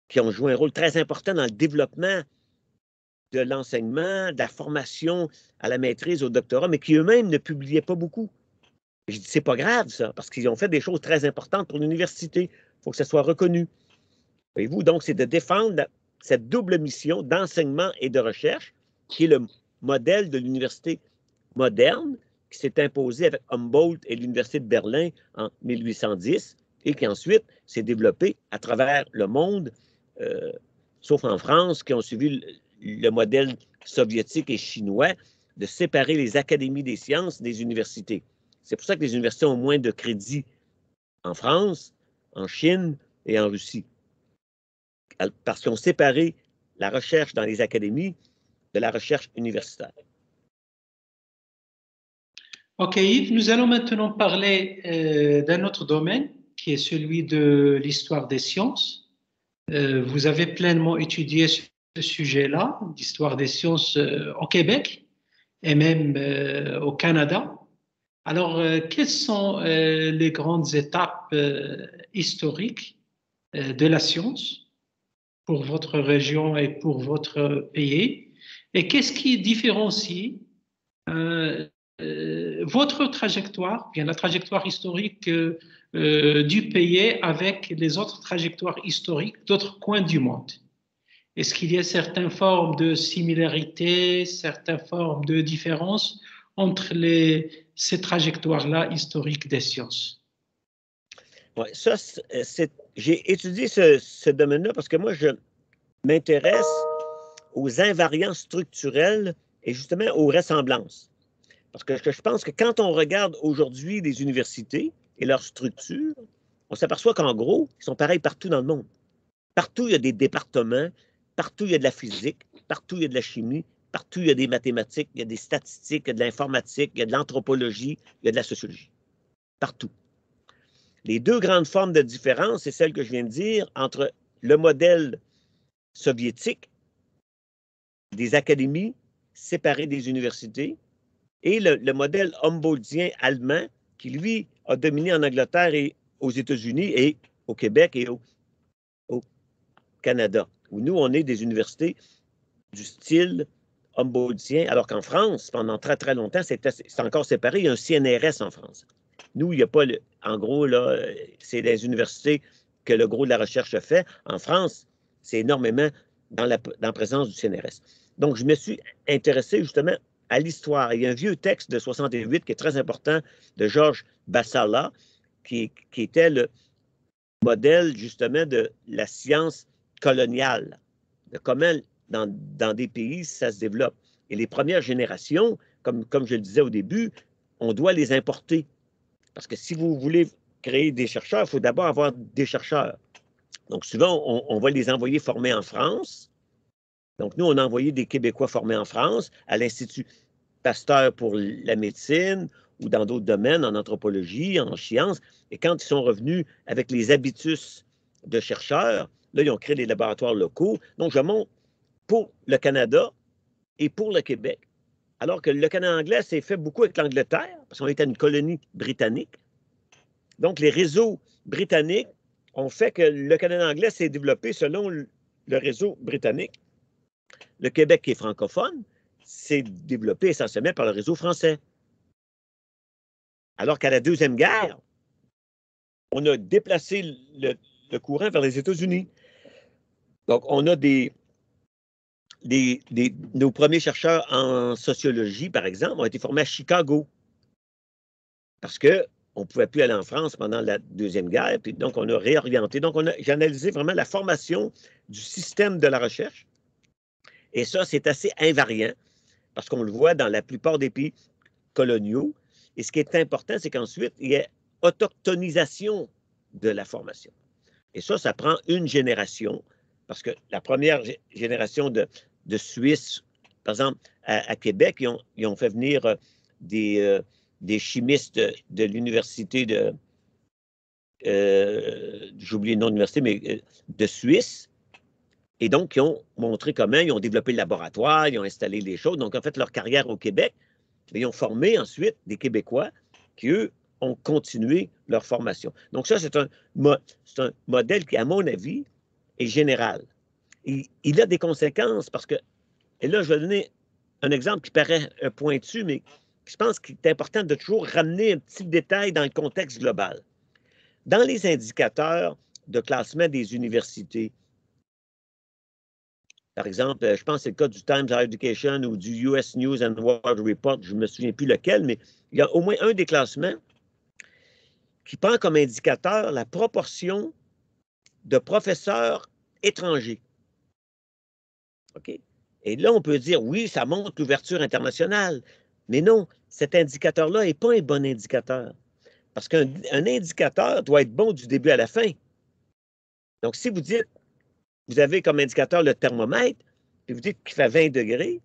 qui ont joué un rôle très important dans le développement de l'enseignement, de la formation à la maîtrise, au doctorat, mais qui eux-mêmes ne publiaient pas beaucoup. Et je dis, c'est pas grave, ça, parce qu'ils ont fait des choses très importantes pour l'université. Il faut que ça soit reconnu. Voyez-vous, donc, c'est de défendre cette double mission d'enseignement et de recherche, qui est le modèle de l'université moderne, qui s'est imposé avec Humboldt et l'Université de Berlin en 1810, et qui ensuite s'est développé à travers le monde, sauf en France, qui ont suivi le modèle soviétique et chinois de séparer les académies des sciences des universités. C'est pour ça que les universités ont moins de crédits en France, en Chine et en Russie. Parce qu'ils ont séparé la recherche dans les académies de la recherche universitaire. Ok, Yves, nous allons maintenant parler d'un autre domaine qui est celui de l'histoire des sciences. Vous avez pleinement étudié ce sujet-là, l'histoire des sciences au Québec et même au Canada. Alors, quelles sont les grandes étapes historiques de la science pour votre région et pour votre pays? Et qu'est-ce qui différencie votre trajectoire, bien la trajectoire historique du pays avec les autres trajectoires historiques d'autres coins du monde? Est-ce qu'il y a certaines formes de similarité, certaines formes de différence entre ces trajectoires-là historiques des sciences? Oui, ça, j'ai étudié ce domaine-là parce que moi, je m'intéresse aux invariants structurels et justement aux ressemblances. Parce que je pense que quand on regarde aujourd'hui les universités et leurs structures, on s'aperçoit qu'en gros, ils sont pareils partout dans le monde. Partout, il y a des départements, partout, il y a de la physique, partout, il y a de la chimie, partout, il y a des mathématiques, il y a des statistiques, il y a de l'informatique, il y a de l'anthropologie, il y a de la sociologie. Partout. Les deux grandes formes de différence, c'est celle que je viens de dire, entre le modèle soviétique, des académies séparées des universités, et le modèle humboldtien allemand, qui, lui, a dominé en Angleterre et aux États-Unis et au Québec et au Canada, où nous, on est des universités du style humboldtien, alors qu'en France, pendant très, très longtemps, c'est encore séparé. Il y a un CNRS en France. Nous, il n'y a pas le... En gros, là, c'est des universités que le gros de la recherche se fait. En France, c'est énormément dans la présence du CNRS. Donc, je me suis intéressé justement à l'histoire. Il y a un vieux texte de 68 qui est très important de Georges Bassala, qui était le modèle justement de la science coloniale, de comment dans des pays ça se développe. Et les premières générations, comme je le disais au début, on doit les importer. Parce que si vous voulez créer des chercheurs, il faut d'abord avoir des chercheurs. Donc souvent, on va les envoyer former en France. Donc nous, on a envoyé des Québécois formés en France à l'Institut Pasteur pour la médecine ou dans d'autres domaines, en anthropologie, en sciences. Et quand ils sont revenus avec les habitus de chercheurs, là, ils ont créé des laboratoires locaux. Donc, je montre pour le Canada et pour le Québec. Alors que le Canada anglais s'est fait beaucoup avec l'Angleterre, parce qu'on était une colonie britannique. Donc, les réseaux britanniques ont fait que le Canada anglais s'est développé selon le réseau britannique. Le Québec, qui est francophone, s'est développé essentiellement par le réseau français. Alors qu'à la Deuxième Guerre, on a déplacé le courant vers les États-Unis. Donc, on a nos premiers chercheurs en sociologie, par exemple, ont été formés à Chicago. Parce qu'on ne pouvait plus aller en France pendant la Deuxième Guerre, puis donc on a réorienté. Donc, j'ai analysé vraiment la formation du système de la recherche. Et ça, c'est assez invariant, parce qu'on le voit dans la plupart des pays coloniaux. Et ce qui est important, c'est qu'ensuite, il y a autochtonisation de la formation. Et ça prend une génération, parce que la première génération de Suisses, par exemple, à Québec, ils ont fait venir des chimistes de l'université j'ai oublié le nom de l'université, mais de Suisse. Et donc, ils ont montré comment ils ont développé le laboratoire, ils ont installé les choses. Donc, en fait, leur carrière au Québec, ils ont formé ensuite des Québécois qui, eux, ont continué leur formation. Donc ça, c'est un modèle qui, à mon avis, est général. Il a des conséquences parce que, et là, je vais donner un exemple qui paraît pointu, mais je pense qu'il est important de toujours ramener un petit détail dans le contexte global. Dans les indicateurs de classement des universités, par exemple, je pense que c'est le cas du Times Higher Education ou du US News and World Report, je ne me souviens plus lequel, mais il y a au moins un des classements qui prend comme indicateur la proportion de professeurs étrangers. OK? Et là, on peut dire, oui, ça montre l'ouverture internationale. Mais non, cet indicateur-là n'est pas un bon indicateur. Parce qu'un indicateur doit être bon du début à la fin. Donc, si vous dites, vous avez comme indicateur le thermomètre, puis vous dites qu'il fait 20 degrés,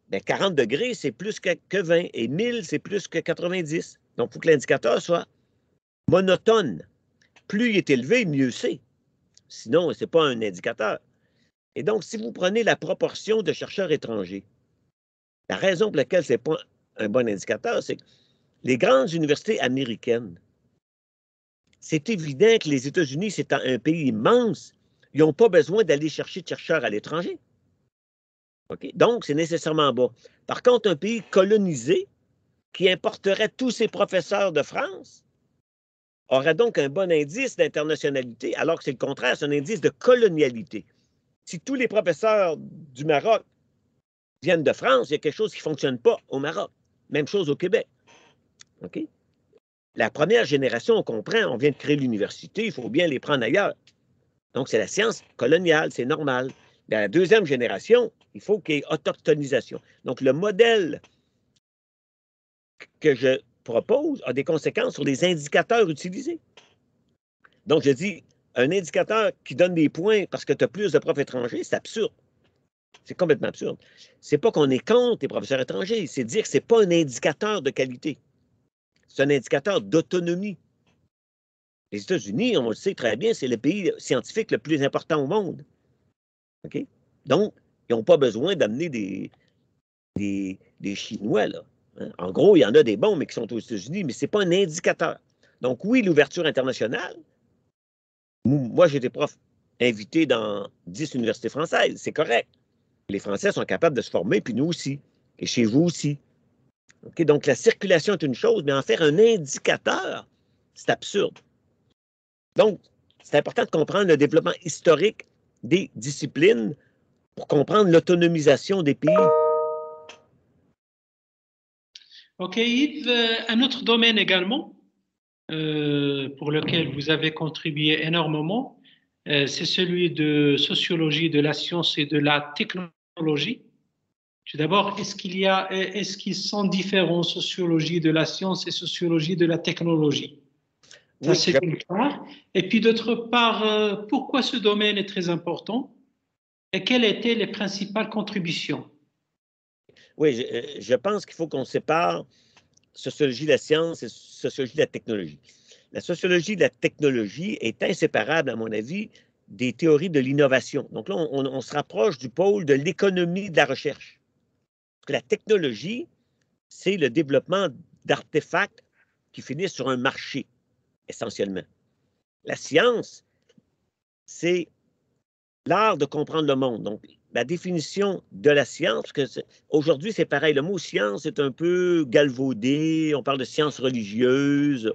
bien 40 degrés, c'est plus que 20, et 1000, c'est plus que 90. Donc, il faut que l'indicateur soit monotone. Plus il est élevé, mieux c'est. Sinon, ce n'est pas un indicateur. Et donc, si vous prenez la proportion de chercheurs étrangers, la raison pour laquelle ce n'est pas un bon indicateur, c'est que les grandes universités américaines, c'est évident que les États-Unis, c'est un pays immense, ils n'ont pas besoin d'aller chercher de chercheurs à l'étranger. Okay? Donc, c'est nécessairement bas. Par contre, un pays colonisé qui importerait tous ses professeurs de France aurait donc un bon indice d'internationalité, alors que c'est le contraire, c'est un indice de colonialité. Si tous les professeurs du Maroc viennent de France, il y a quelque chose qui ne fonctionne pas au Maroc. Même chose au Québec. OK? La première génération, on comprend, on vient de créer l'université, il faut bien les prendre ailleurs. Donc, c'est la science coloniale, c'est normal. Dans la deuxième génération, il faut qu'il y ait autochtonisation. Donc, le modèle que je propose a des conséquences sur les indicateurs utilisés. Donc, je dis, un indicateur qui donne des points parce que tu as plus de profs étrangers, c'est absurde. C'est complètement absurde. C'est pas qu'on est contre les professeurs étrangers, c'est dire que c'est pas un indicateur de qualité. C'est un indicateur d'autonomie. Les États-Unis, on le sait très bien, c'est le pays scientifique le plus important au monde. OK? Donc, ils n'ont pas besoin d'amener des Chinois, là. Hein? En gros, il y en a des bons, mais qui sont aux États-Unis, mais ce n'est pas un indicateur. Donc, oui, l'ouverture internationale, Moi, j'étais prof invité dans 10 universités françaises, c'est correct. Les Français sont capables de se former, puis nous aussi, et chez vous aussi. Okay? Donc, la circulation est une chose, mais en faire un indicateur, c'est absurde. Donc, c'est important de comprendre le développement historique des disciplines pour comprendre l'autonomisation des pays. OK, Yves, un autre domaine également pour lequel vous avez contribué énormément, c'est celui de sociologie de la science et de la technologie. Tout d'abord, est-ce qu'ils sont différents, sociologie de la science et sociologie de la technologie? Ça, Oui, c'est d'une part. Et puis, d'autre part, pourquoi ce domaine est très important et quelles étaient les principales contributions? oui, je pense qu'il faut qu'on sépare sociologie de la science et sociologie de la technologie. La sociologie de la technologie est inséparable, à mon avis, des théories de l'innovation. Donc là, on se rapproche du pôle de l'économie de la recherche. Parce que la technologie, c'est le développement d'artefacts qui finissent sur un marché, essentiellement. La science, c'est l'art de comprendre le monde. Donc, la définition de la science, parce que aujourd'hui, c'est pareil, le mot science est un peu galvaudé, on parle de sciences religieuses,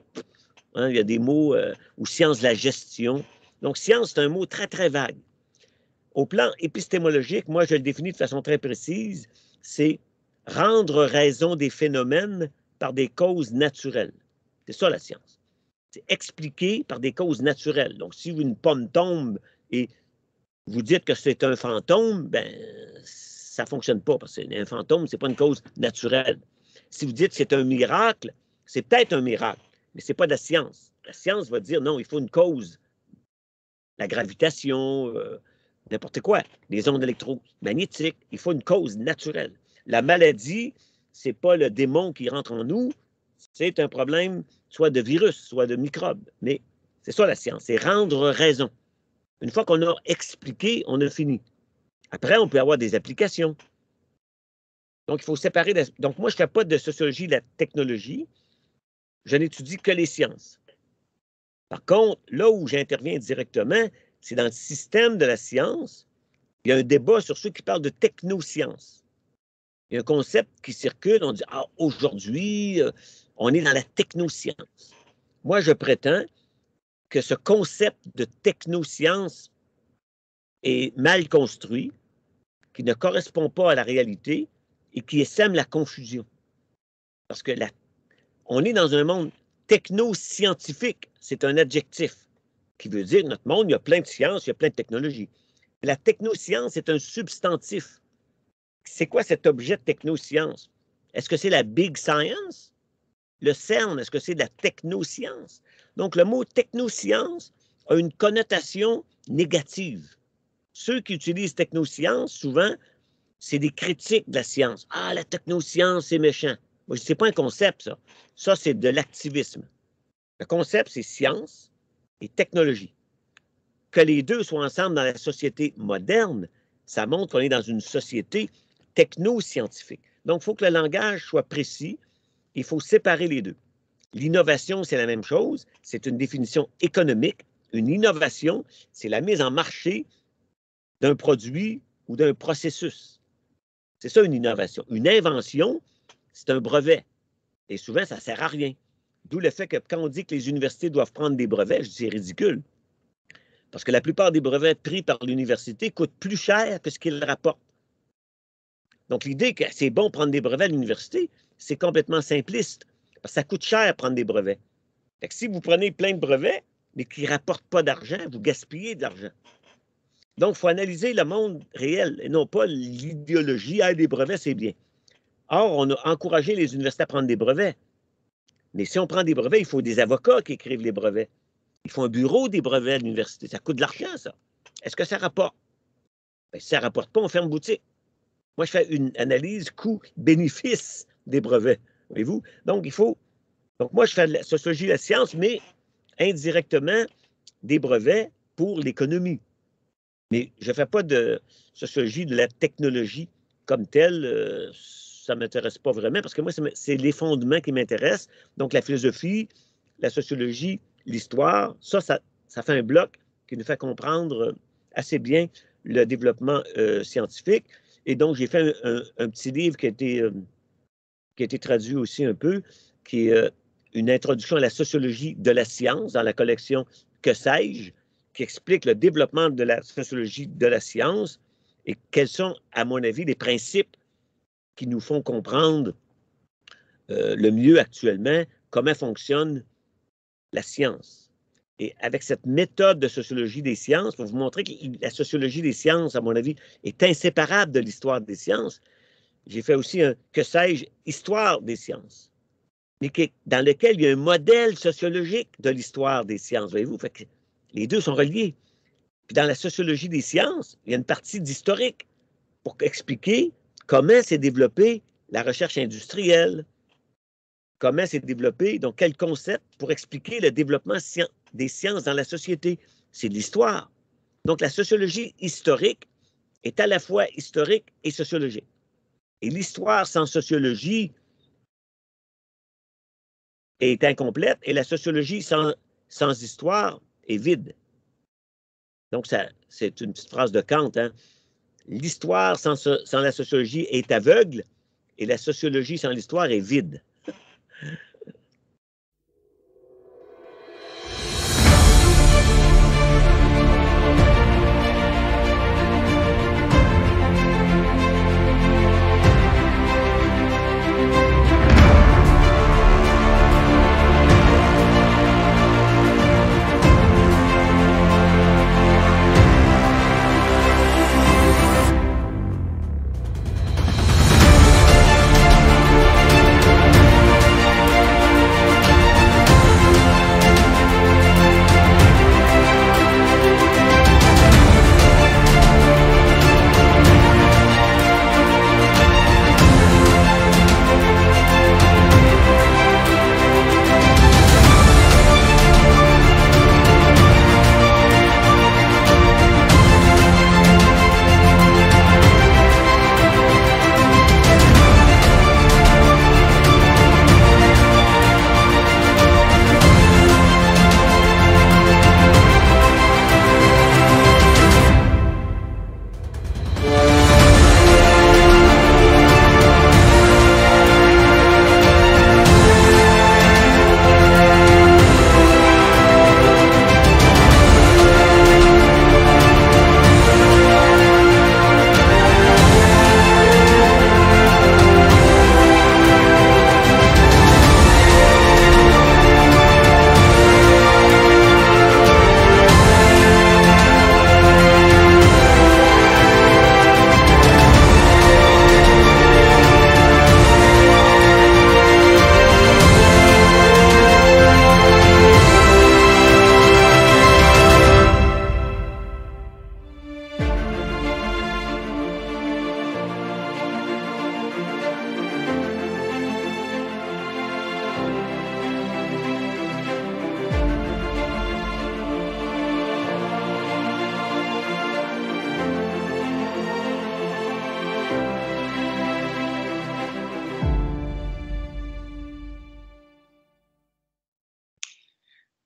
hein, il y a des mots, ou science de la gestion. Donc, science, c'est un mot très, très vague. Au plan épistémologique, moi, je le définis de façon très précise, c'est rendre raison des phénomènes par des causes naturelles. C'est ça, la science. C'est expliquer par des causes naturelles. Donc, si une pomme tombe et vous dites que c'est un fantôme, ben, ça ne fonctionne pas, parce qu'un fantôme, ce n'est pas une cause naturelle. Si vous dites que c'est un miracle, c'est peut-être un miracle, mais ce n'est pas de la science. La science va dire non, il faut une cause. La gravitation, n'importe quoi, les ondes électromagnétiques, il faut une cause naturelle. La maladie, ce n'est pas le démon qui rentre en nous, c'est un problème soit de virus, soit de microbes. Mais c'est ça la science, c'est rendre raison. Une fois qu'on a expliqué, on a fini. Après, on peut avoir des applications. Donc, il faut séparer. Donc, moi, je ne fais pas de sociologie de la technologie. Je n'étudie que les sciences. Par contre, là où j'interviens directement, c'est dans le système de la science. Il y a un débat sur ceux qui parlent de technosciences. Il y a un concept qui circule. On dit, ah, aujourd'hui, on est dans la technoscience. Moi, je prétends que ce concept de technoscience est mal construit, qui ne correspond pas à la réalité et qui sème la confusion. Parce que on est dans un monde techno-scientifique, c'est un adjectif qui veut dire notre monde, il y a plein de sciences, il y a plein de technologies. La technoscience est un substantif. C'est quoi cet objet de technoscience? Est-ce que c'est la big science? Le CERN, est-ce que c'est de la technoscience? Donc, le mot technoscience a une connotation négative. Ceux qui utilisent technoscience, souvent, c'est des critiques de la science. Ah, la technoscience, c'est méchant. Moi, ce n'est pas un concept, ça. Ça, c'est de l'activisme. Le concept, c'est science et technologie. Que les deux soient ensemble dans la société moderne, ça montre qu'on est dans une société techno-scientifique. Donc, il faut que le langage soit précis. Il faut séparer les deux. L'innovation, c'est la même chose. C'est une définition économique. Une innovation, c'est la mise en marché d'un produit ou d'un processus. C'est ça une innovation. Une invention, c'est un brevet. Et souvent, ça ne sert à rien. D'où le fait que quand on dit que les universités doivent prendre des brevets, je dis c'est ridicule. Parce que la plupart des brevets pris par l'université coûtent plus cher que ce qu'ils rapportent. Donc, l'idée que c'est bon de prendre des brevets à l'université, c'est complètement simpliste. Parce que ça coûte cher de prendre des brevets. Fait que si vous prenez plein de brevets, mais qui ne rapportent pas d'argent, vous gaspillez de l'argent. Donc, il faut analyser le monde réel et non pas l'idéologie. Ah, des brevets, c'est bien. Or, on a encouragé les universités à prendre des brevets. Mais si on prend des brevets, il faut des avocats qui écrivent les brevets. Il faut un bureau des brevets à l'université. Ça coûte de l'argent, ça. Est-ce que ça rapporte? Bien, si ça ne rapporte pas, on ferme boutique. Moi, je fais une analyse coût-bénéfice des brevets. Voyez-vous? Donc, Donc, moi, je fais de la sociologie de la science, mais indirectement des brevets pour l'économie. Mais je ne fais pas de sociologie de la technologie comme telle. Ça ne m'intéresse pas vraiment parce que moi, c'est les fondements qui m'intéressent. Donc, la philosophie, la sociologie, l'histoire, ça fait un bloc qui nous fait comprendre assez bien le développement scientifique. Et donc, j'ai fait un petit livre qui a été traduit aussi un peu, qui est une introduction à la sociologie de la science dans la collection Que sais-je, qui explique le développement de la sociologie de la science et quels sont, à mon avis, les principes qui nous font comprendre le mieux actuellement comment fonctionne la science. Et avec cette méthode de sociologie des sciences, pour vous montrer que la sociologie des sciences, à mon avis, est inséparable de l'histoire des sciences, j'ai fait aussi un Que sais-je, histoire des sciences, mais dans lequel il y a un modèle sociologique de l'histoire des sciences, voyez-vous, fait que les deux sont reliés. Puis dans la sociologie des sciences, il y a une partie d'historique pour expliquer comment s'est développée la recherche industrielle, comment s'est développé, donc quel concept pour expliquer le développement des sciences dans la société. C'est l'histoire. Donc la sociologie historique est à la fois historique et sociologique. Et l'histoire sans sociologie est incomplète et la sociologie sans histoire est vide. Donc c'est une petite phrase de Kant, hein? L'histoire sans la sociologie est aveugle et la sociologie sans l'histoire est vide.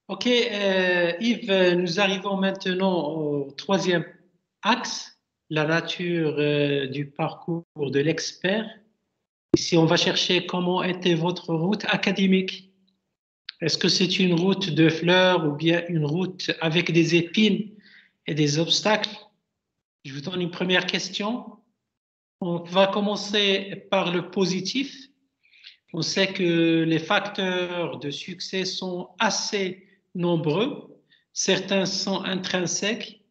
Ok, Yves, nous arrivons maintenant au troisième axe, la nature du parcours de l'expert. Ici, on va chercher comment était votre route académique. Est-ce que c'est une route de fleurs ou bien une route avec des épines et des obstacles? Je vous donne une première question. On va commencer par le positif. On sait que les facteurs de succès sont assez nombreux. Certains sont intrinsèques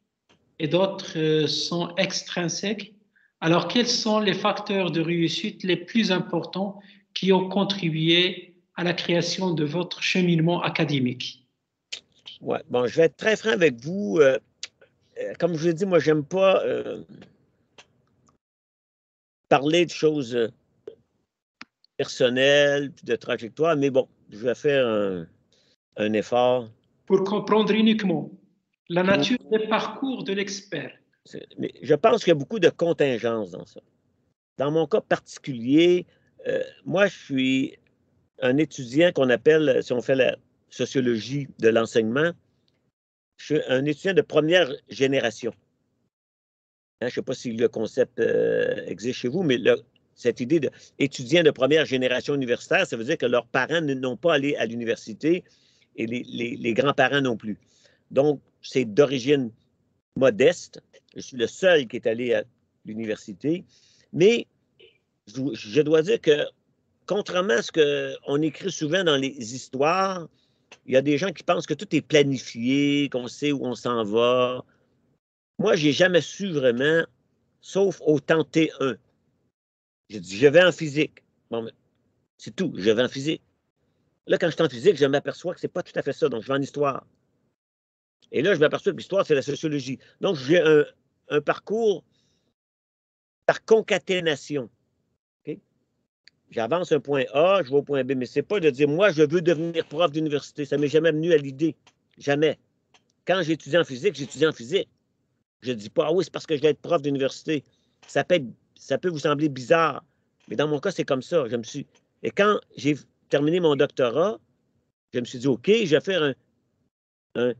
et d'autres sont extrinsèques. Alors, quels sont les facteurs de réussite les plus importants qui ont contribué à la création de votre cheminement académique? Ouais, bon, je vais être très franc avec vous. Comme je vous l'ai dit, moi, j'aime pas parler de choses personnelles, puis de trajectoire, mais bon, je vais faire un effort. Pour comprendre uniquement la nature des parcours de l'expert. Mais je pense qu'il y a beaucoup de contingences dans ça. Dans mon cas particulier, moi, je suis un étudiant qu'on appelle, si on fait la sociologie de l'enseignement, Je suis un étudiant de première génération. Hein, je ne sais pas si le concept existe chez vous, mais cette idée d'étudiant de première génération universitaire, ça veut dire que leurs parents n'ont pas allé à l'université et les grands-parents non plus. Donc, c'est d'origine modeste. Je suis le seul qui est allé à l'université. Mais je dois dire que, contrairement à ce qu'on écrit souvent dans les histoires, il y a des gens qui pensent que tout est planifié, qu'on sait où on s'en va. Moi, je n'ai jamais su vraiment, sauf au temps T1. J'ai dit, je vais en physique. Bon, c'est tout, je vais en physique. Là, quand je suis en physique, je m'aperçois que ce n'est pas tout à fait ça. Donc, je vais en histoire. Et là, je m'aperçois que l'histoire, c'est la sociologie. Donc, j'ai un parcours par concaténation. Okay? J'avance un point A, je vais au point B, mais ce n'est pas de dire, moi, je veux devenir prof d'université. Ça ne m'est jamais venu à l'idée. Jamais. Quand j'étudie en physique, j'étudie en physique. Je ne dis pas, ah oui, c'est parce que je vais être prof d'université. Ça peut vous sembler bizarre, mais dans mon cas, c'est comme ça. Et quand j'ai terminé mon doctorat, je me suis dit, OK, je vais faire un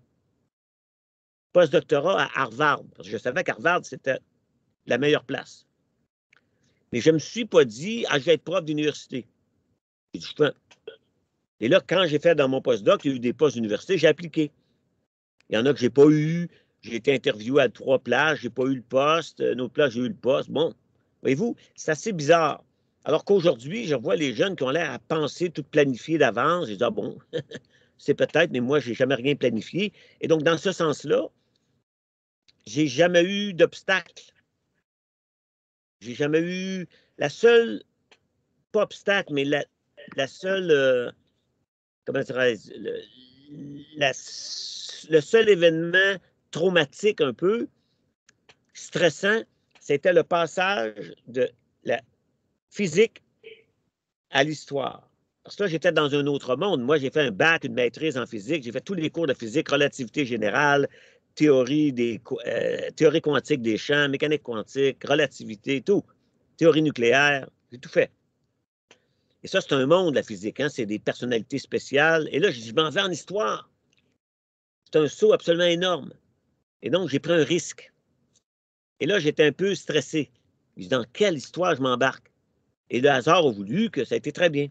post-doctorat à Harvard. Parce que je savais qu'Harvard, c'était la meilleure place. Mais je ne me suis pas dit, ah, je vais être prof d'université. Et là, quand j'ai fait dans mon post-doc, il y a eu des postes d'université, j'ai appliqué. Il y en a que je n'ai pas eu. J'ai été interviewé à 3 places, je n'ai pas eu le poste. Une autre place, j'ai eu le poste. Bon, voyez-vous, c'est assez bizarre. Alors qu'aujourd'hui, je vois les jeunes qui ont l'air à penser tout planifier d'avance. Je dis, ah bon, c'est peut-être, mais moi, je n'ai jamais rien planifié. Et donc, dans ce sens-là, j'ai jamais eu d'obstacle. J'ai jamais eu la seule, pas obstacle, mais la seule, comment dirais-je, le seul événement traumatique un peu, stressant, c'était le passage de la physique à l'histoire. Parce que là, j'étais dans un autre monde. Moi, j'ai fait un bac, une maîtrise en physique. J'ai fait tous les cours de physique, relativité générale, théorie quantique des champs, mécanique quantique, relativité, tout. Théorie nucléaire, j'ai tout fait. Et ça, c'est un monde, la physique. Hein? C'est des personnalités spéciales. Et là, je m'en vais en histoire. C'est un saut absolument énorme. Et donc, j'ai pris un risque. Et là, j'étais un peu stressé. Je dis, dans quelle histoire je m'embarque? Et le hasard a voulu que ça a été très bien.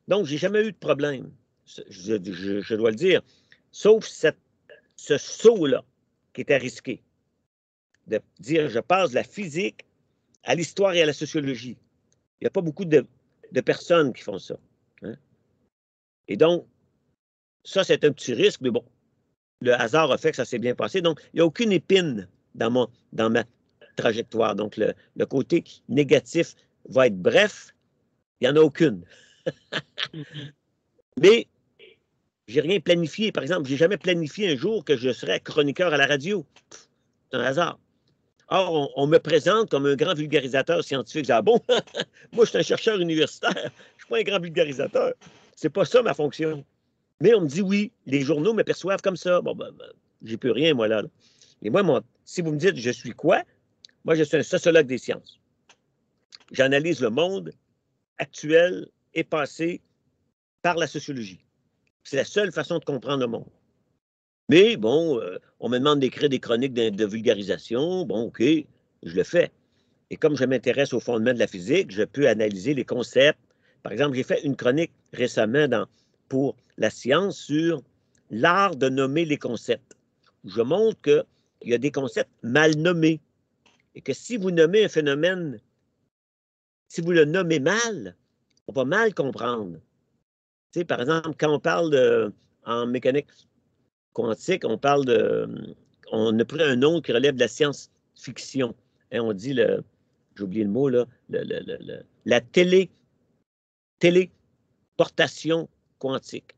Donc, j'ai jamais eu de problème, je dois le dire, sauf ce saut-là qui était risqué, de dire, je passe de la physique à l'histoire et à la sociologie. Il n'y a pas beaucoup de personnes qui font ça. Hein? Et donc, ça, c'est un petit risque, mais bon, le hasard a fait que ça s'est bien passé. Donc, il n'y a aucune épine dans ma trajectoire. Donc, le côté négatif va être bref, il n'y en a aucune. Mais, j'ai rien planifié. Par exemple, j'ai jamais planifié un jour que je serais chroniqueur à la radio. C'est un hasard. Or, on me présente comme un grand vulgarisateur scientifique. Je dis, ah bon? Moi, je suis un chercheur universitaire. Je ne suis pas un grand vulgarisateur. C'est pas ça ma fonction. Mais on me dit oui, les journaux me perçoivent comme ça. Bon, j'y peux rien, moi, là. Et moi, si vous me dites, je suis quoi? Moi, je suis un sociologue des sciences. J'analyse le monde actuel et passé par la sociologie. C'est la seule façon de comprendre le monde. Mais bon, on me demande d'écrire des chroniques de vulgarisation. Bon, OK, je le fais. Et comme je m'intéresse au fondement de la physique, je peux analyser les concepts. Par exemple, j'ai fait une chronique récemment pour la science sur l'art de nommer les concepts. Je montre qu'il y a des concepts mal nommés et que si vous nommez un phénomène, si vous le nommez mal, on va mal comprendre. Tu sais, par exemple, quand on parle en mécanique quantique, on a pris un nom qui relève de la science-fiction. Et on dit, j'ai oublié le mot, là, la téléportation quantique.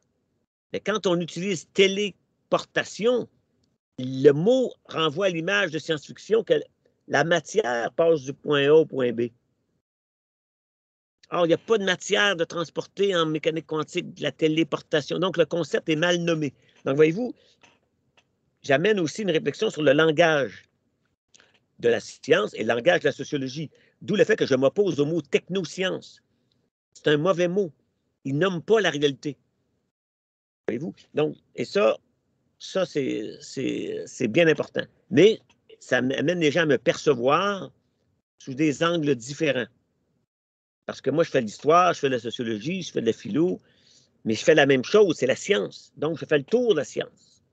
Mais quand on utilise téléportation, le mot renvoie à l'image de science-fiction que la matière passe du point A au point B. Or, il n'y a pas de matière de transporter en mécanique quantique de la téléportation. Donc, le concept est mal nommé. Donc, voyez-vous, j'amène aussi une réflexion sur le langage de la science et le langage de la sociologie. D'où le fait que je m'oppose au mot technoscience. C'est un mauvais mot. Il nomme pas la réalité. Voyez-vous? Donc, et ça Ça, c'est bien important. Mais ça amène les gens à me percevoir sous des angles différents. Parce que moi, je fais de l'histoire, je fais de la sociologie, je fais de la philo, mais je fais la même chose, c'est la science. Donc, je fais le tour de la science.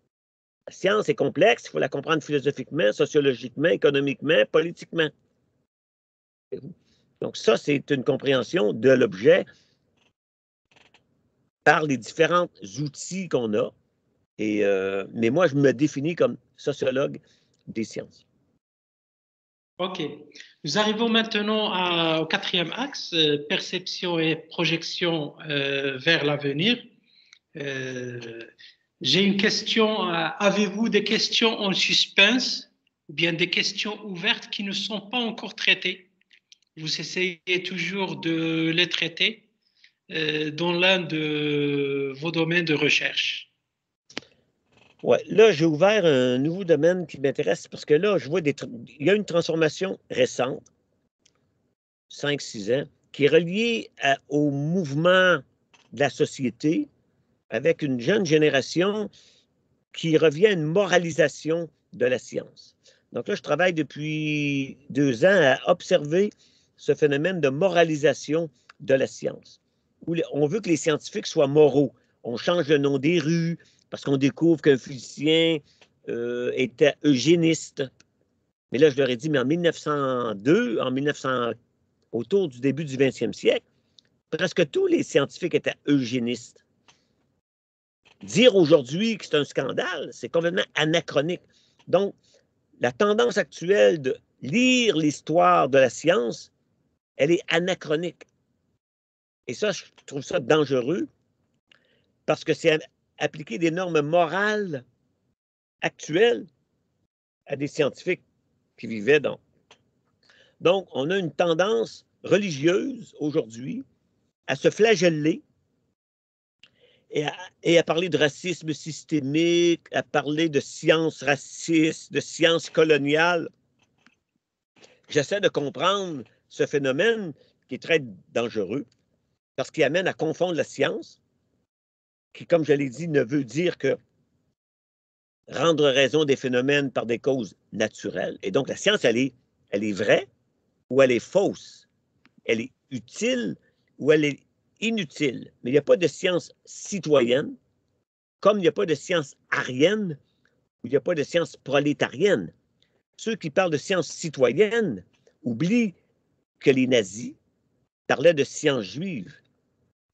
La science est complexe, il faut la comprendre philosophiquement, sociologiquement, économiquement, politiquement. Donc, ça, c'est une compréhension de l'objet par les différents outils qu'on a. Mais moi, je me définis comme sociologue des sciences. OK. Nous arrivons maintenant au quatrième axe, perception et projection vers l'avenir. J'ai une question. Avez-vous des questions en suspense ou bien des questions ouvertes qui ne sont pas encore traitées? Vous essayez toujours de les traiter dans l'un de vos domaines de recherche. Ouais, là, j'ai ouvert un nouveau domaine qui m'intéresse parce que là, je vois il y a une transformation récente, 5-6 ans, qui est reliée au mouvement de la société avec une jeune génération qui revient à une moralisation de la science. Donc là, je travaille depuis 2 ans à observer ce phénomène de moralisation de la science, où on veut que les scientifiques soient moraux. On change le nom des rues parce qu'on découvre qu'un physicien était eugéniste. Mais là, je leur ai dit, mais en 1902, autour du début du 20e siècle, presque tous les scientifiques étaient eugénistes. Dire aujourd'hui que c'est un scandale, c'est complètement anachronique. Donc, la tendance actuelle de lire l'histoire de la science, elle est anachronique. Et ça, je trouve ça dangereux parce que c'est appliquer des normes morales actuelles à des scientifiques qui vivaient dans. Donc, on a une tendance religieuse aujourd'hui à se flageller et à parler de racisme systémique, à parler de sciences racistes, de sciences coloniales. J'essaie de comprendre ce phénomène qui est très dangereux parce qu'il amène à confondre la science, qui, comme je l'ai dit, ne veut dire que rendre raison des phénomènes par des causes naturelles. Et donc, la science, elle est vraie ou elle est fausse. Elle est utile ou elle est inutile. Mais il n'y a pas de science citoyenne, comme il n'y a pas de science arienne ou il n'y a pas de science prolétarienne. Ceux qui parlent de science citoyenne oublient que les nazis parlaient de sciences juives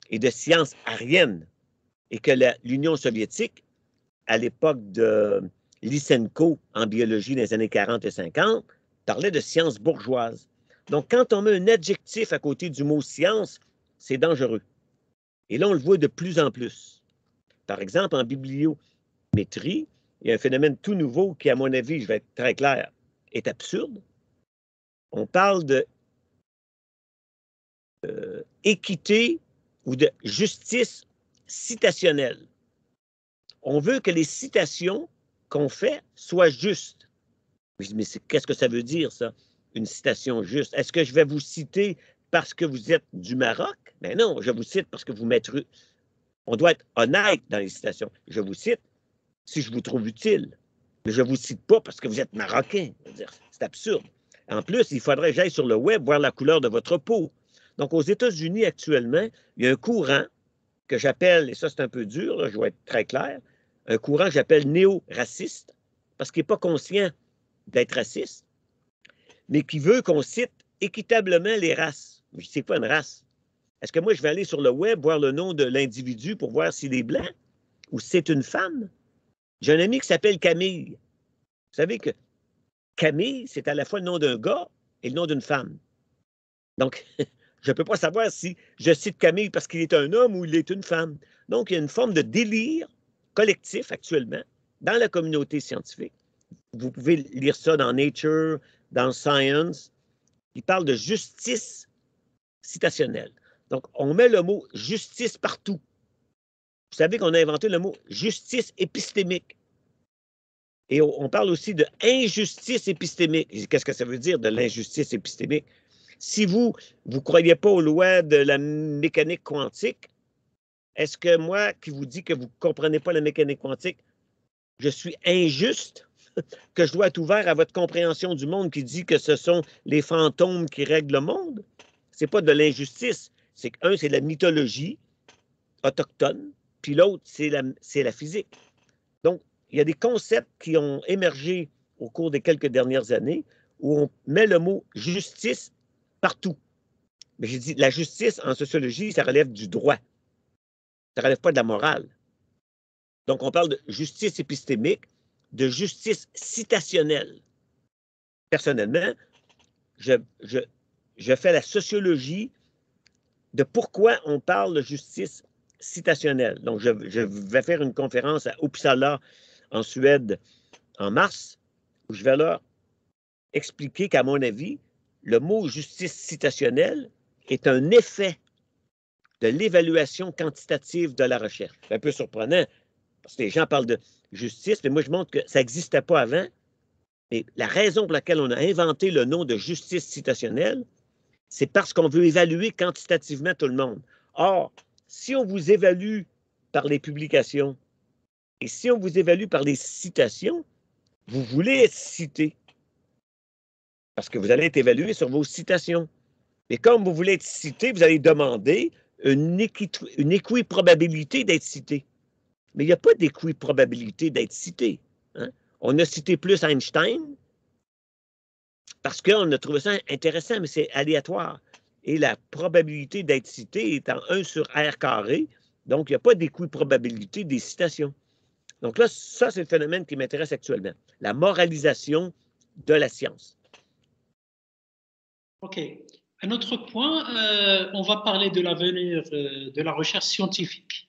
et de sciences ariennes et que l'Union soviétique, à l'époque de Lysenko en biologie dans les années 40 et 50, parlait de sciences bourgeoises. Donc, quand on met un adjectif à côté du mot science, c'est dangereux. Et là, on le voit de plus en plus. Par exemple, en bibliométrie, il y a un phénomène tout nouveau qui, à mon avis, je vais être très clair, est absurde. On parle de équité ou de justice citationnelle. On veut que les citations qu'on fait soient justes. Mais qu'est-ce que ça veut dire, ça, une citation juste? Est-ce que je vais vous citer parce que vous êtes du Maroc? Ben non, je vous cite parce que vous m'êtes... On doit être honnête dans les citations. Je vous cite si je vous trouve utile. Mais je ne vous cite pas parce que vous êtes marocain. C'est absurde. En plus, il faudrait que j'aille sur le web voir la couleur de votre peau. Donc, aux États-Unis, actuellement, il y a un courant que j'appelle, et ça, c'est un peu dur, là, je vais être très clair, un courant que j'appelle néo-raciste, parce qu'il n'est pas conscient d'être raciste, mais qui veut qu'on cite équitablement les races. C'est quoi une race? Est-ce que moi, je vais aller sur le web voir le nom de l'individu pour voir s'il est blanc ou si c'est une femme? J'ai un ami qui s'appelle Camille. Vous savez que Camille, c'est à la fois le nom d'un gars et le nom d'une femme. Donc, je ne peux pas savoir si je cite Camille parce qu'il est un homme ou il est une femme. Donc, il y a une forme de délire collectif actuellement dans la communauté scientifique. Vous pouvez lire ça dans Nature, dans Science. Il parle de justice citationnelle. Donc, on met le mot justice partout. Vous savez qu'on a inventé le mot justice épistémique. Et on parle aussi de injustice épistémique. Qu'est-ce que ça veut dire de l'injustice épistémique? Si vous ne croyez pas aux lois de la mécanique quantique, est-ce que moi qui vous dis que vous ne comprenez pas la mécanique quantique, je suis injuste, que je dois être ouvert à votre compréhension du monde qui dit que ce sont les fantômes qui règlent le monde. C'est pas de l'injustice. C'est qu'un, c'est la mythologie autochtone, puis l'autre, c'est la physique. Donc, il y a des concepts qui ont émergé au cours des quelques dernières années où on met le mot justice partout. Mais j'ai dit, la justice en sociologie, ça relève du droit. Ça ne relève pas de la morale. Donc, on parle de justice épistémique, de justice citationnelle. Personnellement, je fais la sociologie de pourquoi on parle de justice citationnelle. Donc, je vais faire une conférence à Uppsala, en Suède, en mars, où je vais leur expliquer qu'à mon avis, le mot justice citationnelle est un effet de l'évaluation quantitative de la recherche. C'est un peu surprenant, parce que les gens parlent de justice, mais moi, je montre que ça n'existait pas avant. Et la raison pour laquelle on a inventé le nom de justice citationnelle, c'est parce qu'on veut évaluer quantitativement tout le monde. Or, si on vous évalue par les publications et si on vous évalue par les citations, vous voulez être cité parce que vous allez être évalué sur vos citations. Et comme vous voulez être cité, vous allez demander une équiprobabilité d'être cité. Mais il n'y a pas d'équiprobabilité d'être cité. Hein? On a cité plus Einstein parce qu'on a trouvé ça intéressant, mais c'est aléatoire. Et la probabilité d'être cité est en 1 sur R carré, donc il n'y a pas d'équiprobabilité des citations. Donc là, ça, c'est le phénomène qui m'intéresse actuellement, la moralisation de la science. OK. Un autre point, on va parler de l'avenir de la recherche scientifique.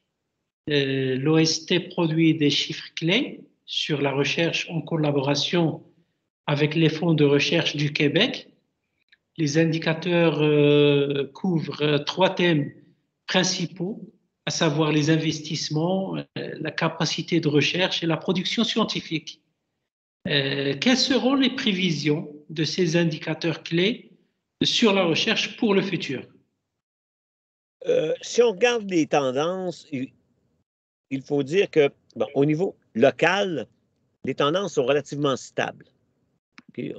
L'OST produit des chiffres clés sur la recherche en collaboration avec les fonds de recherche du Québec. Les indicateurs couvrent 3 thèmes principaux, à savoir les investissements, la capacité de recherche et la production scientifique. Quelles seront les prévisions de ces indicateurs clés sur la recherche pour le futur? Si on regarde les tendances, il faut dire que, bon, au niveau local, les tendances sont relativement stables. Okay?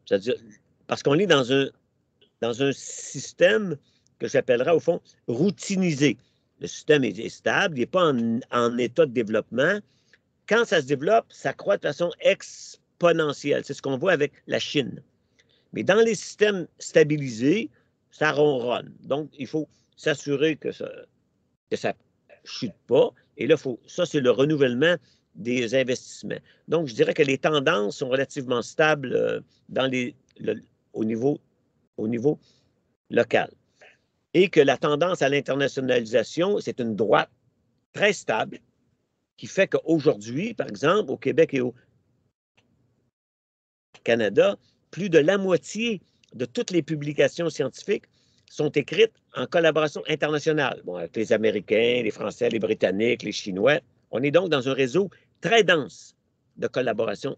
C'est-à-dire, parce qu'on est dans un système que j'appellerais, au fond, routinisé. Le système est stable, il n'est pas en état de développement. Quand ça se développe, ça croît de façon exponentielle. C'est ce qu'on voit avec la Chine. Mais dans les systèmes stabilisés, ça ronronne. Donc, il faut s'assurer que ça ne chute pas. Et là, ça, c'est le renouvellement des investissements. Donc, je dirais que les tendances sont relativement stables au niveau local. Et que la tendance à l'internationalisation, c'est une droite très stable qui fait qu'aujourd'hui, par exemple, au Québec et au Canada, plus de la moitié de toutes les publications scientifiques sont écrites en collaboration internationale. Bon, avec les Américains, les Français, les Britanniques, les Chinois. On est donc dans un réseau très dense de collaboration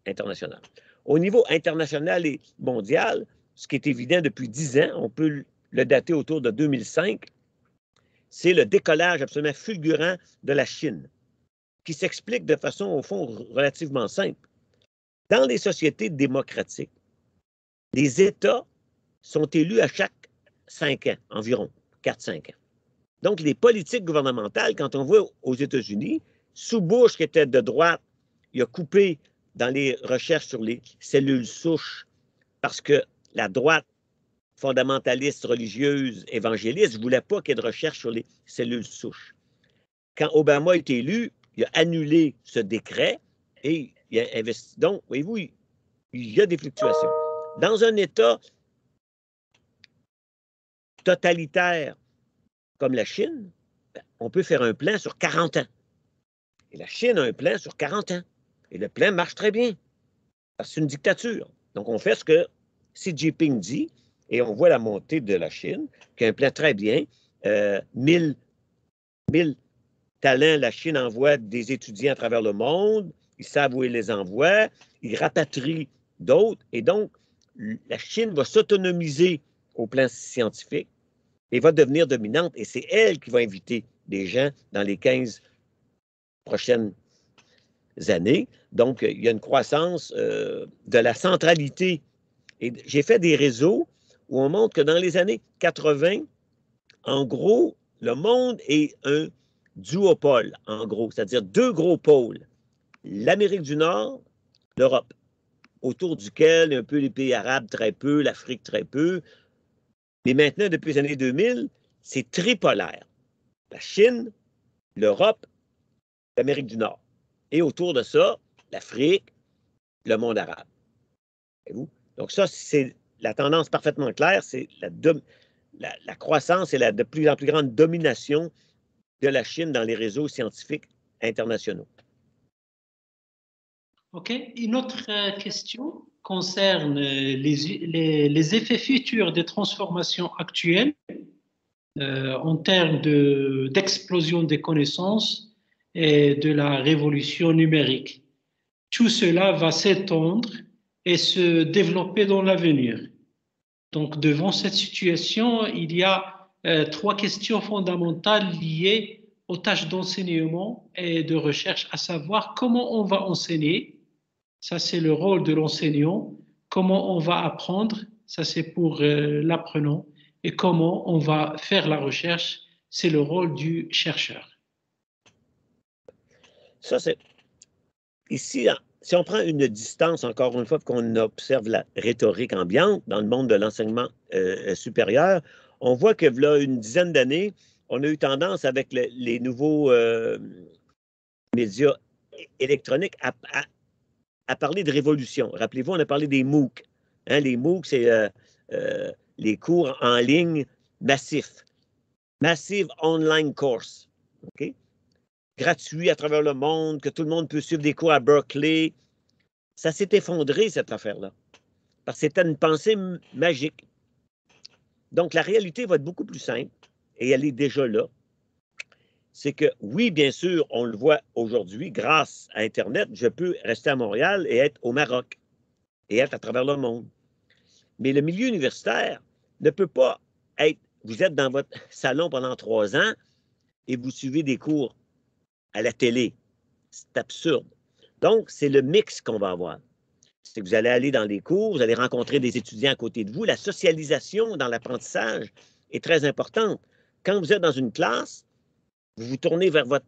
internationale. Au niveau international et mondial, ce qui est évident depuis 10 ans, on peut le dater autour de 2005, c'est le décollage absolument fulgurant de la Chine, qui s'explique de façon, au fond, relativement simple. Dans les sociétés démocratiques, les États sont élus à chaque 5 ans, environ 4-5 ans. Donc, les politiques gouvernementales, quand on voit aux États-Unis, sous Bush, qui était de droite, il a coupé dans les recherches sur les cellules souches parce que la droite fondamentaliste, religieuse, évangéliste ne voulait pas qu'il y ait de recherche sur les cellules souches. Quand Obama est élu, il a annulé ce décret et il a investi. Donc, voyez-vous, il y a des fluctuations. Dans un État totalitaire comme la Chine, on peut faire un plan sur 40 ans. Et la Chine a un plan sur 40 ans. Et le plan marche très bien. Parce que c'est une dictature. Donc, on fait ce que Xi Jinping dit et on voit la montée de la Chine, qui a un plan très bien. 1000 talents, la Chine envoie des étudiants à travers le monde. Ils savent où ils les envoient. Ils rapatrient d'autres. Et donc, la Chine va s'autonomiser au plan scientifique et va devenir dominante. Et c'est elle qui va inviter des gens dans les 15 prochaines années. Donc, il y a une croissance de la centralité. Et j'ai fait des réseaux où on montre que dans les années 80, en gros, le monde est un duopole, en gros, c'est-à-dire deux gros pôles, l'Amérique du Nord, l'Europe, autour duquel un peu les pays arabes très peu, l'Afrique très peu. Mais maintenant, depuis les années 2000, c'est tripolaire. La Chine, l'Europe, l'Amérique du Nord. Et autour de ça, l'Afrique, le monde arabe. Voyez-vous? Donc ça, c'est la tendance parfaitement claire, c'est la croissance et la de plus en plus grande domination de la Chine dans les réseaux scientifiques internationaux. OK. Une autre question concerne les effets futurs des transformations actuelles en termes d'explosion des connaissances et de la révolution numérique. Tout cela va s'étendre et se développer dans l'avenir. Donc, devant cette situation, il y a trois questions fondamentales liées aux tâches d'enseignement et de recherche, à savoir comment on va enseigner, ça c'est le rôle de l'enseignant, comment on va apprendre, ça c'est pour l'apprenant, et comment on va faire la recherche, c'est le rôle du chercheur. Ça, c'est ici, si on prend une distance, encore une fois, qu'on observe la rhétorique ambiante dans le monde de l'enseignement supérieur, on voit que là, une dizaine d'années, on a eu tendance avec les nouveaux médias électroniques à parler de révolution. Rappelez-vous, on a parlé des MOOC. Hein, les MOOC, c'est les cours en ligne massifs. Massive Online Course. OK? Gratuit à travers le monde, que tout le monde peut suivre des cours à Berkeley. Ça s'est effondré, cette affaire-là, parce que c'était une pensée magique. Donc, la réalité va être beaucoup plus simple, et elle est déjà là. C'est que, oui, bien sûr, on le voit aujourd'hui, grâce à Internet, je peux rester à Montréal et être au Maroc, et être à travers le monde. Mais le milieu universitaire ne peut pas être, vous êtes dans votre salon pendant 3 ans et vous suivez des cours à la télé. C'est absurde. Donc, c'est le mix qu'on va avoir. C'est que vous allez aller dans les cours, vous allez rencontrer des étudiants à côté de vous. La socialisation dans l'apprentissage est très importante. Quand vous êtes dans une classe, vous vous tournez vers votre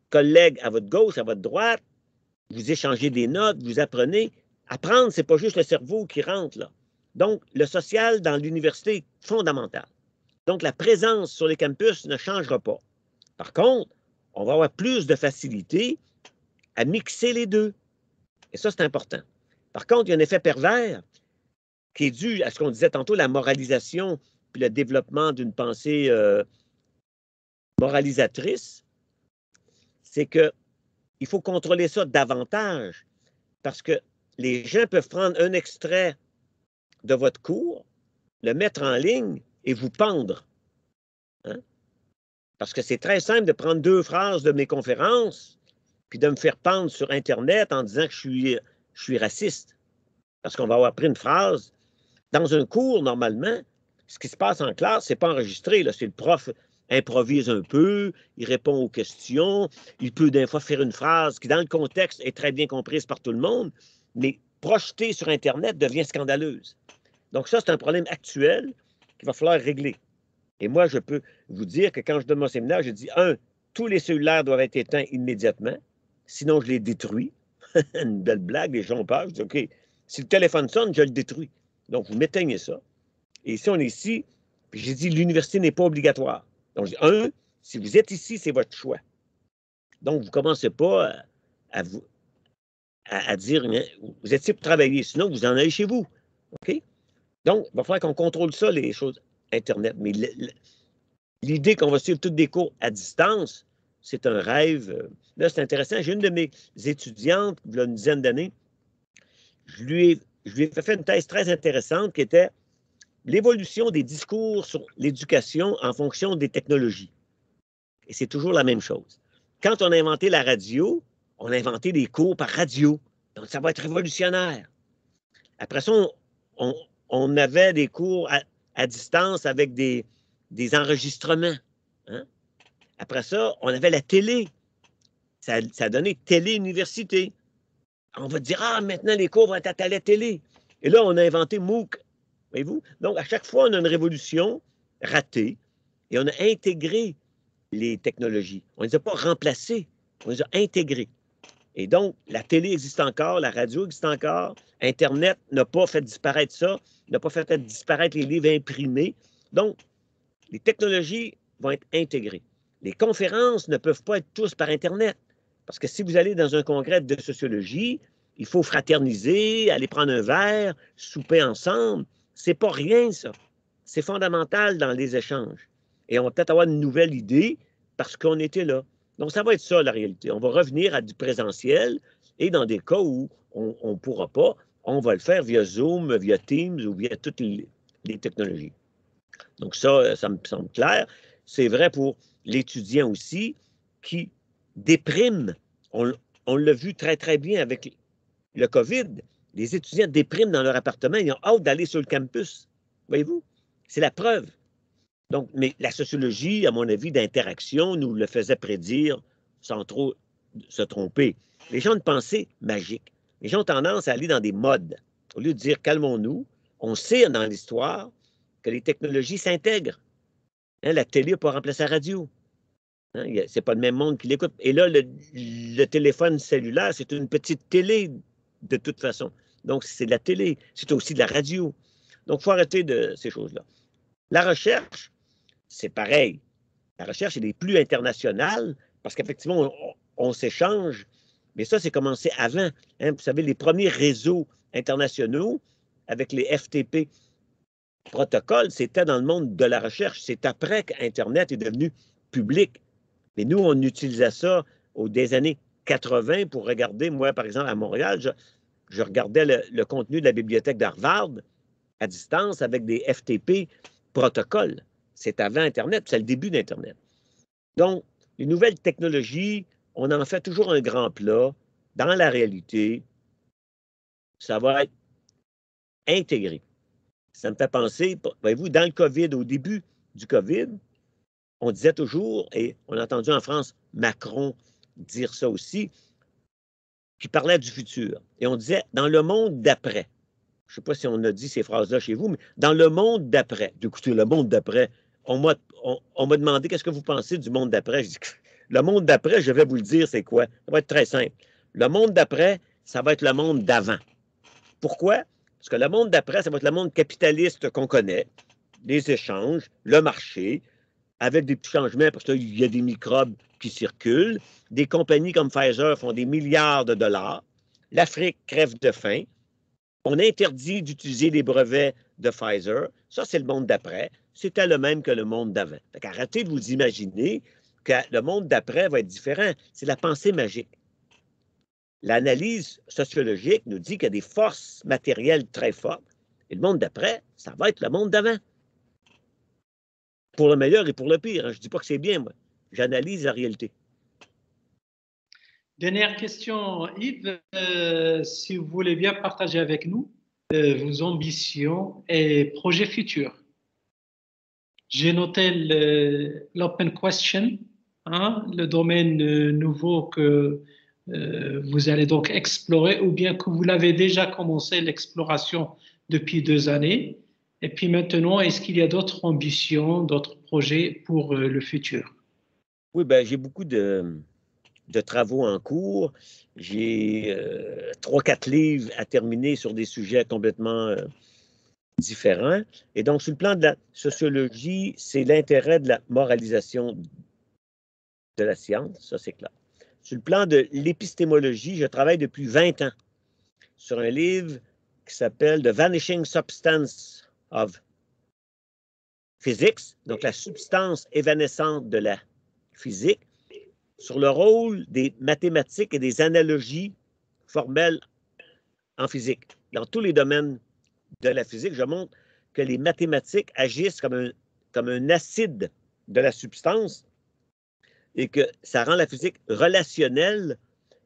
collègue à votre gauche, à votre droite, vous échangez des notes, vous apprenez. Apprendre, ce n'est pas juste le cerveau qui rentre là. Donc, le social dans l'université est fondamental. Donc, la présence sur les campus ne changera pas. Par contre, on va avoir plus de facilité à mixer les deux. Et ça, c'est important. Par contre, il y a un effet pervers qui est dû à ce qu'on disait tantôt, la moralisation puis le développement d'une pensée moralisatrice. C'est qu'il faut contrôler ça davantage parce que les gens peuvent prendre un extrait de votre cours, le mettre en ligne et vous pendre. Hein? Parce que c'est très simple de prendre 2 phrases de mes conférences puis de me faire pendre sur Internet en disant que je suis raciste. Parce qu'on va avoir pris une phrase. Dans un cours, normalement, ce qui se passe en classe, c'est pas enregistré. C'est le prof improvise un peu, il répond aux questions, il peut des fois faire une phrase qui, dans le contexte, est très bien comprise par tout le monde, mais projetée sur Internet devient scandaleuse. Donc ça, c'est un problème actuel qu'il va falloir régler. Et moi, je peux vous dire que quand je donne mon séminaire, je dis, tous les cellulaires doivent être éteints immédiatement, sinon je les détruis. Une belle blague, les gens ont peur. Je dis, OK, si le téléphone sonne, je le détruis. Donc, vous m'éteignez ça. Et ici, on est ici, puis j'ai dit, l'université n'est pas obligatoire. Donc, je dis, si vous êtes ici, c'est votre choix. Donc, vous ne commencez pas à dire, vous êtes ici pour travailler, sinon, vous en allez chez vous. OK? Donc, il va falloir qu'on contrôle ça, les choses Internet. Mais l'idée qu'on va suivre tous des cours à distance, c'est un rêve. Là, c'est intéressant. J'ai une de mes étudiantes, il y a une dizaine d'années, je lui ai fait une thèse très intéressante qui était l'évolution des discours sur l'éducation en fonction des technologies. Et c'est toujours la même chose. Quand on a inventé la radio, on a inventé des cours par radio. Donc, ça va être révolutionnaire. Après ça, on avait des cours à distance avec des enregistrements. Hein? Après ça, on avait la télé. Ça a donné télé-université. On va dire, ah, maintenant les cours vont être à la télé. Et là, on a inventé MOOC. Voyez-vous? Donc, à chaque fois, on a une révolution ratée et on a intégré les technologies. On ne les a pas remplacées, on les a intégrées. Et donc, la télé existe encore, la radio existe encore, Internet n'a pas fait disparaître ça, n'a pas fait disparaître les livres imprimés. Donc, les technologies vont être intégrées. Les conférences ne peuvent pas être tous par Internet. Parce que si vous allez dans un congrès de sociologie, il faut fraterniser, aller prendre un verre, souper ensemble. C'est pas rien, ça. C'est fondamental dans les échanges. Et on va peut-être avoir une nouvelle idée parce qu'on était là. Donc, ça va être ça, la réalité. On va revenir à du présentiel et dans des cas où on ne pourra pas, on va le faire via Zoom, via Teams ou via toutes les technologies. Donc, ça me semble clair. C'est vrai pour l'étudiant aussi qui déprime. On l'a vu très, très bien avec le COVID. Les étudiants dépriment dans leur appartement. Ils ont hâte d'aller sur le campus. Voyez-vous? C'est la preuve. Donc, mais la sociologie, à mon avis, d'interaction nous le faisait prédire sans trop se tromper. Les gens ont une pensée magique. Les gens ont tendance à aller dans des modes. Au lieu de dire calmons-nous, on sait dans l'histoire que les technologies s'intègrent. Hein, la télé n'a pas remplacé la radio. Hein, c'est pas le même monde qui l'écoute. Et là, le téléphone cellulaire, c'est une petite télé de toute façon. Donc, c'est de la télé. C'est aussi de la radio. Donc, il faut arrêter de ces choses-là. La recherche, c'est pareil. La recherche est plus internationale parce qu'effectivement, on s'échange. Mais ça, c'est commencé avant. Hein. Vous savez, les premiers réseaux internationaux avec les FTP protocoles, c'était dans le monde de la recherche. C'est après qu'Internet est devenu public. Mais nous, on utilisait ça des années 80 pour regarder, moi, par exemple, à Montréal, je regardais le contenu de la bibliothèque d'Harvard à distance avec des FTP protocoles. C'est avant Internet, c'est le début d'Internet. Donc, les nouvelles technologies, on en fait toujours un grand plat. Dans la réalité, ça va être intégré. Ça me fait penser, voyez-vous, dans le COVID, au début du COVID, on disait toujours, et on a entendu en France Macron dire ça aussi, qui parlait du futur. Et on disait, dans le monde d'après, je ne sais pas si on a dit ces phrases-là chez vous, mais dans le monde d'après, écoutez, le monde d'après, on m'a demandé qu'est-ce que vous pensez du monde d'après. Je dis, le monde d'après, je vais vous le dire, c'est quoi? Ça va être très simple. Le monde d'après, ça va être le monde d'avant. Pourquoi? Parce que le monde d'après, ça va être le monde capitaliste qu'on connaît, les échanges, le marché, avec des petits changements, parce qu'il y a des microbes qui circulent. Des compagnies comme Pfizer font des milliards de dollars. L'Afrique crève de faim. On interdit d'utiliser les brevets de Pfizer. Ça, c'est le monde d'après. C'était le même que le monde d'avant. Arrêtez de vous imaginer que le monde d'après va être différent. C'est la pensée magique. L'analyse sociologique nous dit qu'il y a des forces matérielles très fortes. Et le monde d'après, ça va être le monde d'avant. Pour le meilleur et pour le pire. Hein. Je ne dis pas que c'est bien, moi. J'analyse la réalité. Dernière question, Yves. Si vous voulez bien partager avec nous vos ambitions et projets futurs. J'ai noté l'open question, hein, le domaine nouveau que vous allez donc explorer ou bien que vous l'avez déjà commencé l'exploration depuis 2 années. Et puis maintenant, est-ce qu'il y a d'autres ambitions, d'autres projets pour le futur? Oui, ben j'ai beaucoup de travaux en cours. J'ai 3-4 livres à terminer sur des sujets complètement différents. Et donc, sur le plan de la sociologie, c'est l'intérêt de la moralisation de la science, ça c'est clair. Sur le plan de l'épistémologie, je travaille depuis 20 ans sur un livre qui s'appelle The Vanishing Substance of Physics, donc la substance évanescente de la physique, sur le rôle des mathématiques et des analogies formelles en physique. Dans tous les domaines de la physique, je montre que les mathématiques agissent comme un acide de la substance et que ça rend la physique relationnelle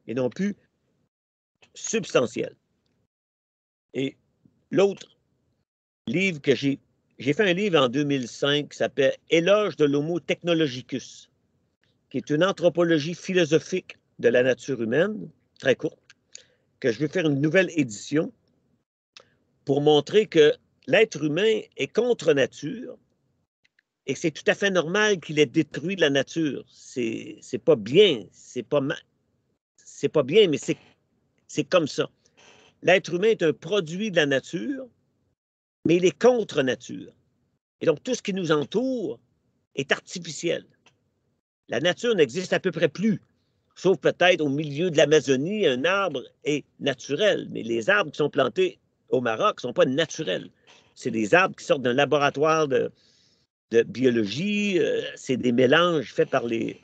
et non plus substantielle. Et l'autre livre que j'ai fait un livre en 2005 qui s'appelle Éloge de l'Homo technologicus. qui est une anthropologie philosophique de la nature humaine, très courte, que je vais faire une nouvelle édition pour montrer que l'être humain est contre nature et que c'est tout à fait normal qu'il ait détruit la nature. C'est pas bien, c'est pas bien, mais c'est comme ça. L'être humain est un produit de la nature, mais il est contre nature. Et donc, tout ce qui nous entoure est artificiel. La nature n'existe à peu près plus, sauf peut-être au milieu de l'Amazonie, un arbre est naturel, mais les arbres qui sont plantés au Maroc ne sont pas naturels. C'est des arbres qui sortent d'un laboratoire de biologie, c'est des mélanges faits par les...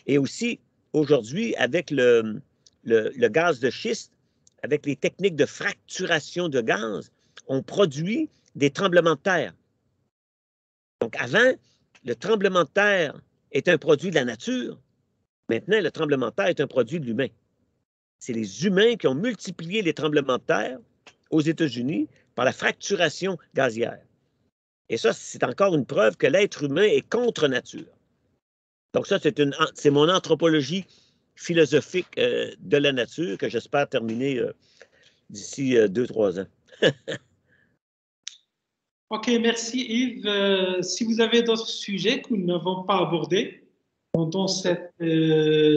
Et aussi, aujourd'hui, avec le gaz de schiste, avec les techniques de fracturation de gaz, on produit des tremblements de terre. Donc, avant, le tremblement de terre est un produit de la nature. Maintenant, le tremblement de terre est un produit de l'humain. C'est les humains qui ont multiplié les tremblements de terre aux États-Unis par la fracturation gazière. Et ça, c'est encore une preuve que l'être humain est contre nature. Donc ça, c'est mon anthropologie philosophique de la nature que j'espère terminer d'ici 2-3 ans. OK, merci Yves. Si vous avez d'autres sujets que nous n'avons pas abordés pendant cette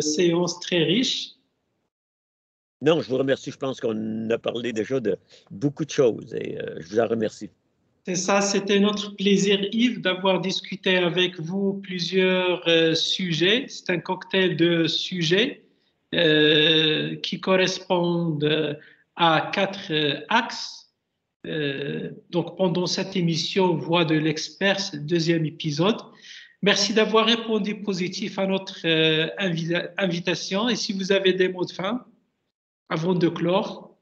séance très riche. Non, je vous remercie. Je pense qu'on a parlé déjà de beaucoup de choses et je vous en remercie. C'est ça, c'était notre plaisir Yves d'avoir discuté avec vous plusieurs sujets. C'est un cocktail de sujets qui correspondent à 4 axes. Donc, pendant cette émission Voix de l'expert, ce deuxième épisode. Merci d'avoir répondu positif à notre invitation. Et si vous avez des mots de fin avant de clore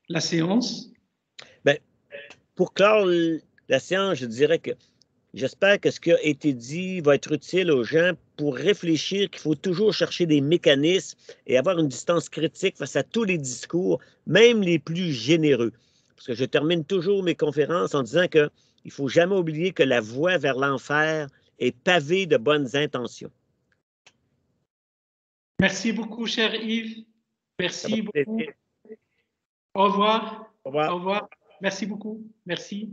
la séance. Bien, pour clore la séance, je dirais que j'espère que ce qui a été dit va être utile aux gens pour réfléchir qu'il faut toujours chercher des mécanismes et avoir une distance critique face à tous les discours, même les plus généreux. Parce que je termine toujours mes conférences en disant qu'il ne faut jamais oublier que la voie vers l'enfer est pavée de bonnes intentions. Merci beaucoup, cher Yves. Merci beaucoup. Plaisir. Au revoir. Au revoir. Au revoir. Merci beaucoup. Merci.